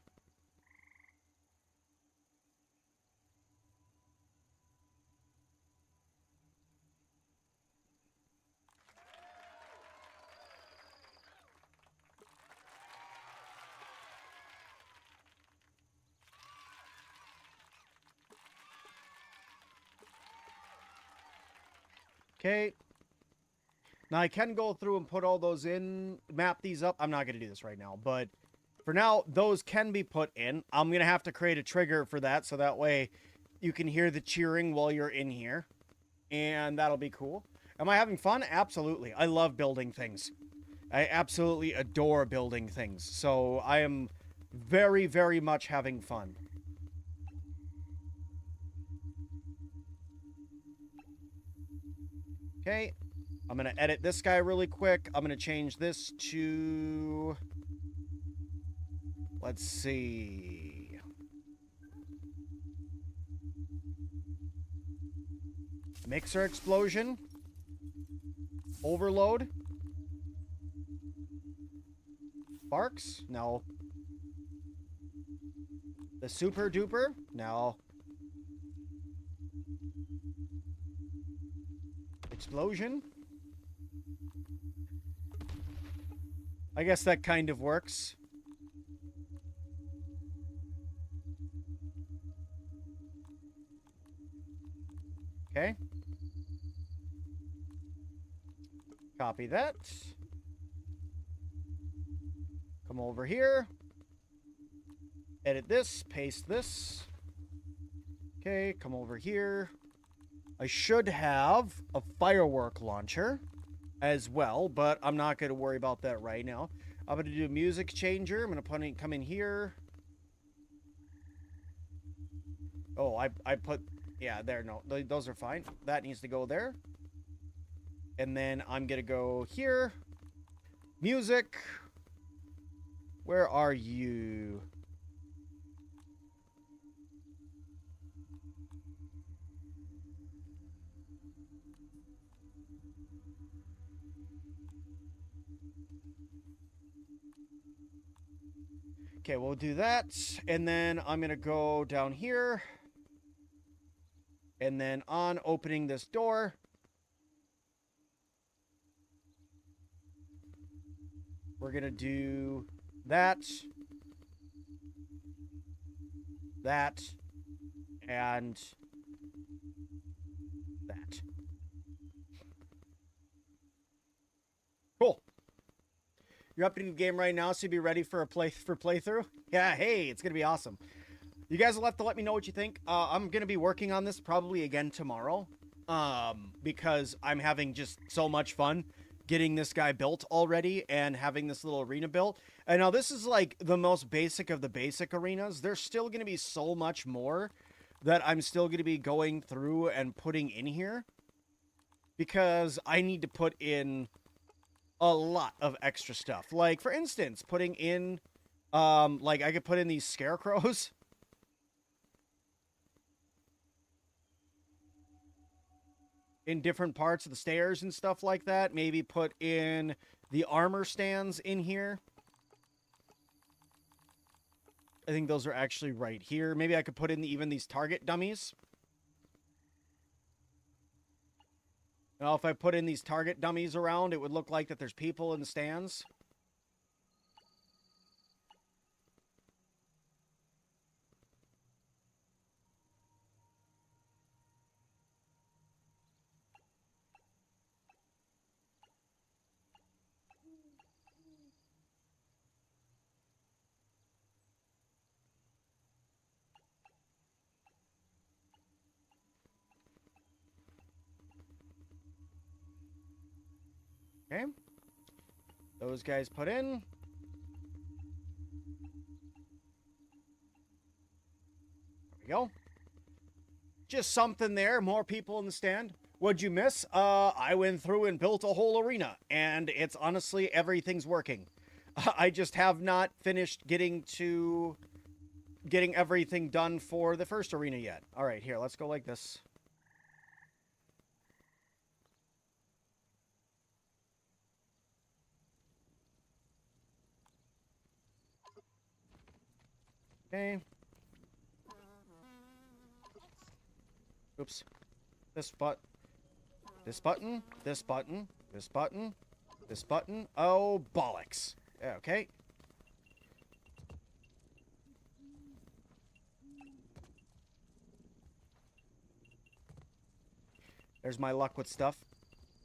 Okay. Now I can go through and put all those in, map these up. I'm not going to do this right now, but for now, those can be put in. I'm going to have to create a trigger for that, so that way you can hear the cheering while you're in here, and that'll be cool. Am I having fun? Absolutely. I love building things. I absolutely adore building things, so I am very, very much having fun. Okay, I'm going to edit this guy really quick. I'm going to change this to... Let's see. Mixer explosion. Overload. Sparks? No. The super duper? No. Explosion? I guess that kind of works. Okay. Copy that. Come over here. Edit this, paste this. Okay, come over here. I should have a firework launcher as well, but I'm not going to worry about that right now. I'm going to do a music changer. I'm going to come in here. Oh, I put... Yeah, there, no. Those are fine. That needs to go there. And then I'm going to go here. Music. Where are you? Okay, we'll do that. And then I'm going to go down here. And then on opening this door. We're going to do that. That. And that. Cool. You're up to the game right now, so you'll be ready for a playthrough? Yeah, hey, it's gonna be awesome. You guys will have to let me know what you think. I'm gonna be working on this probably again tomorrow. Because I'm having just so much fun getting this guy built already and having this little arena built. And now this is like the most basic of the basic arenas. There's still gonna be so much more that I'm still gonna be going through and putting in here. Because I need to put in a lot of extra stuff. Like, for instance, putting in, like, I could put in these scarecrows. In different parts of the stairs and stuff like that. Maybe put in the armor stands in here. I think those are actually right here. Maybe I could put in even these target dummies. Now, if I put in these target dummies around, it would look like that there's people in the stands. Okay. Those guys put in. There we go. Just something there. More people in the stand. What'd you miss? I went through and built a whole arena. And it's honestly, everything's working. I just have not finished getting everything done for the first arena yet. All right, here, let's go like this. Okay. Oops. This button. This button. This button. This button. This button. Oh, bollocks. Okay. There's my luck with stuff.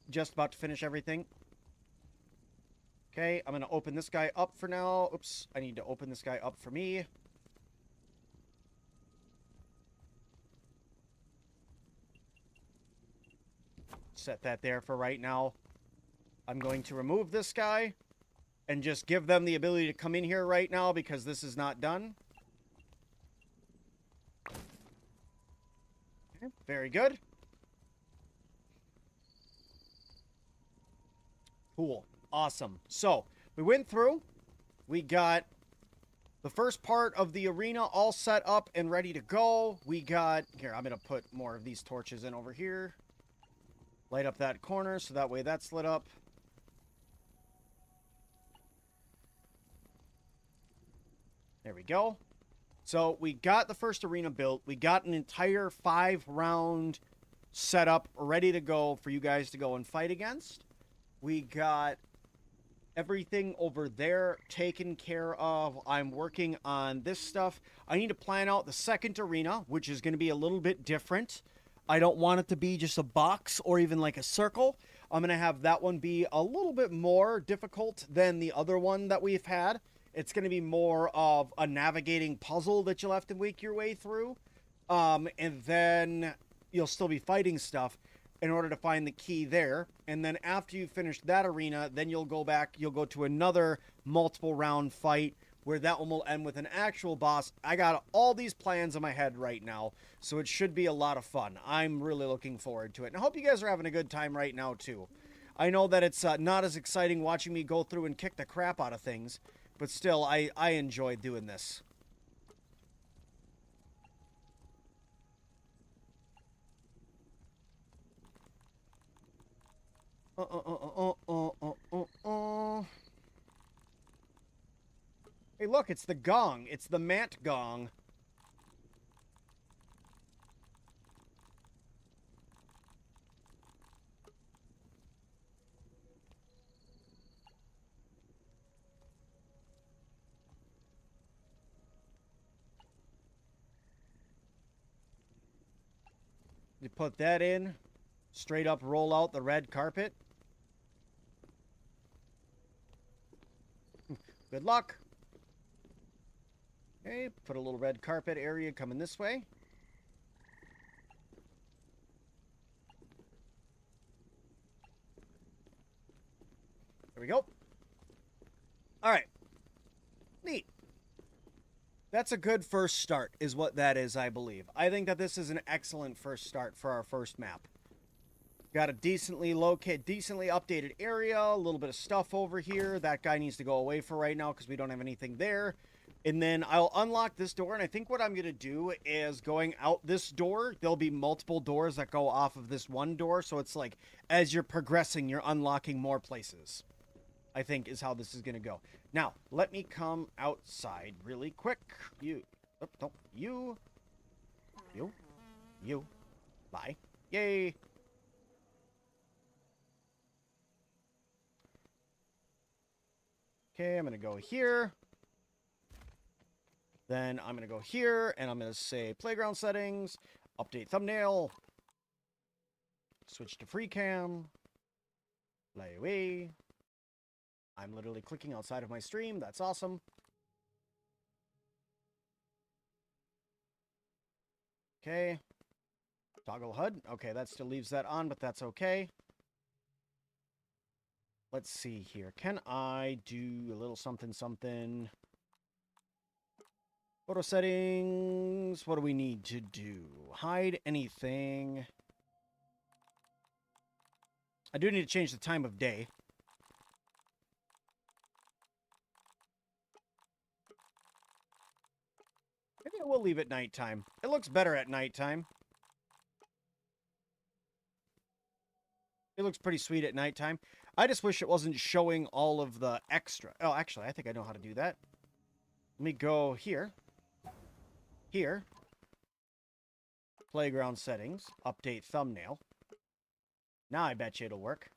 Just about to finish everything. Okay, I'm going to open this guy up for now. Oops, I need to open this guy up for me. Set that there for right now. I'm going to remove this guy and just give them the ability to come in here right now because this is not done. Okay, very good. Cool. Awesome. So, we went through. We got the first part of the arena all set up and ready to go. We got... Here, I'm going to put more of these torches in over here. Light up that corner so that way that's lit up. There we go. So we got the first arena built. We got an entire 5-round setup ready to go for you guys to go and fight against. We got everything over there taken care of. I'm working on this stuff. I need to plan out the second arena, which is going to be a little bit different. I don't want it to be just a box or even like a circle. I'm going to have that one be a little bit more difficult than the other one that we've had. It's going to be more of a navigating puzzle that you'll have to make your way through. And then you'll still be fighting stuff in order to find the key there. And then after you finish that arena, then you'll go back, you'll go to another multiple round fight where that one will end with an actual boss. I got all these plans in my head right now, so it should be a lot of fun. I'm really looking forward to it. And I hope you guys are having a good time right now, too. I know that it's not as exciting watching me go through and kick the crap out of things, but still, I enjoy doing this. Hey, look, it's the gong. It's the Mant gong. You put that in. Straight up roll out the red carpet. Good luck. Okay, put a little red carpet area coming this way. There we go. All right. Neat. That's a good first start, is what that is, I believe. I think that this is an excellent first start for our first map. Got a decently updated area, a little bit of stuff over here. That guy needs to go away for right now because we don't have anything there. And then I'll unlock this door, and I think what I'm going to do is going out this door, there'll be multiple doors that go off of this one door, so it's like, as you're progressing, you're unlocking more places. I think is how this is going to go. Now, let me come outside really quick. You. Bye. Yay. Okay, I'm going to go here. Then I'm going to go here, and I'm going to say playground settings, update thumbnail, switch to free cam, fly away. I'm literally clicking outside of my stream. That's awesome. Okay. Toggle HUD. Okay, that still leaves that on, but that's okay. Let's see here. Can I do a little something, something? Photo settings. What do we need to do? Hide anything. I do need to change the time of day. Maybe I will leave it nighttime. It looks better at nighttime. It looks pretty sweet at nighttime. I just wish it wasn't showing all of the extra. Oh, actually, I think I know how to do that. Let me go here. Here. Playground settings. Update thumbnail. Now I bet you it'll work.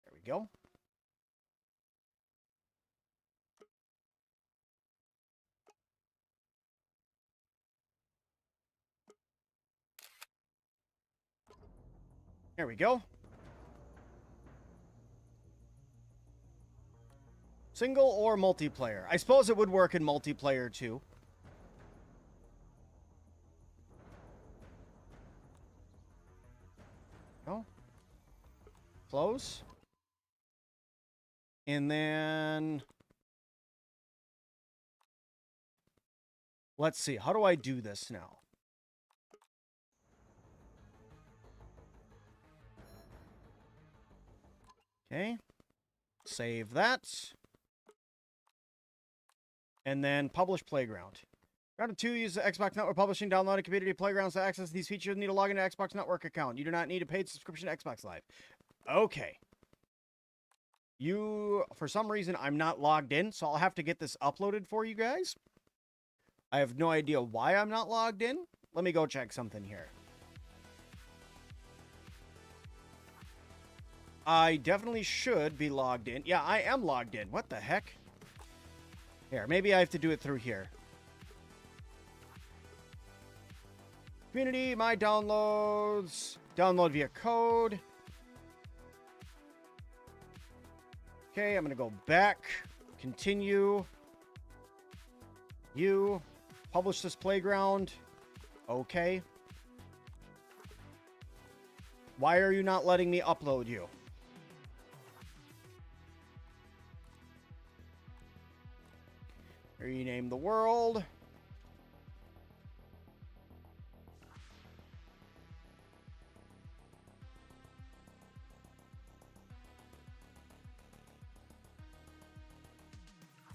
There we go. There we go. Single or multiplayer? I suppose it would work in multiplayer too. No. Close. And then... let's see. How do I do this now? Okay. Save that. And then publish Playground. Round 2, use the Xbox Network Publishing, downloading community playgrounds to access these features. Need to log into Xbox Network account. You do not need a paid subscription to Xbox Live. Okay. For some reason, I'm not logged in, so I'll have to get this uploaded for you guys. I have no idea why I'm not logged in. Let me go check something here. I definitely should be logged in. Yeah, I am logged in. What the heck? Here, maybe I have to do it through here. Community, my downloads. Download via code. Okay, I'm going to go back. Continue. You. Publish this playground. Okay. Why are you not letting me upload you? Rename the world.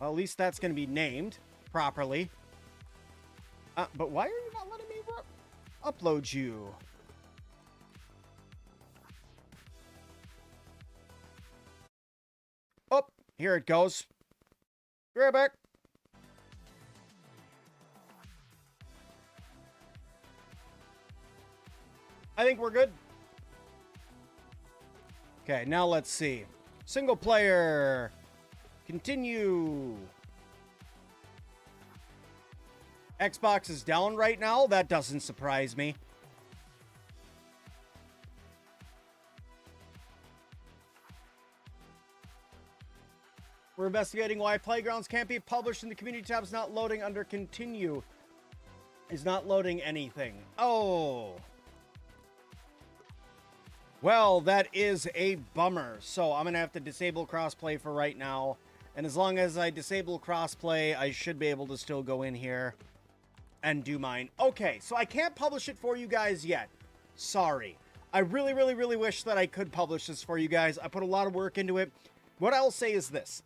Well, at least that's going to be named properly. But why are you not letting me upload you? Oh, here it goes. Be right back. I think we're good. Okay, now let's see. Single player. Continue. Xbox is down right now. That doesn't surprise me. We're investigating why Playgrounds can't be published and the community tab is not loading under continue. Is not loading anything. Oh. Well, that is a bummer. So I'm going to have to disable crossplay for right now. And as long as I disable crossplay, I should be able to still go in here and do mine. Okay, so I can't publish it for you guys yet. Sorry. I really, really, really wish that I could publish this for you guys. I put a lot of work into it. What I'll say is this.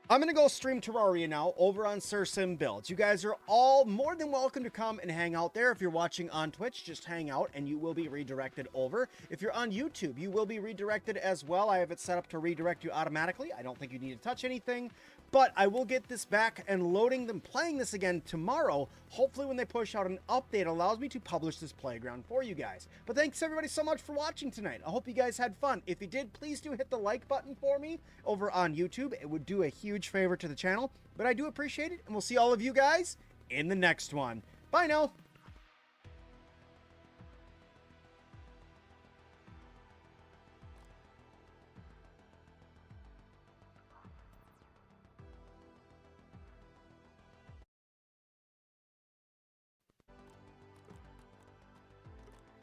I'm going to go stream Terraria now over on Sir Sim Builds. You guys are all more than welcome to come and hang out there. If you're watching on Twitch, just hang out and you will be redirected over. If you're on YouTube, you will be redirected as well. I have it set up to redirect you automatically. I don't think you need to touch anything, but I will get this back and loading them, playing this again tomorrow. Hopefully when they push out an update, it allows me to publish this playground for you guys. But thanks everybody so much for watching tonight. I hope you guys had fun. If you did, please do hit the like button for me over on YouTube. It would do a huge favor to the channel, but I do appreciate it, and we'll see all of you guys in the next one. Bye now.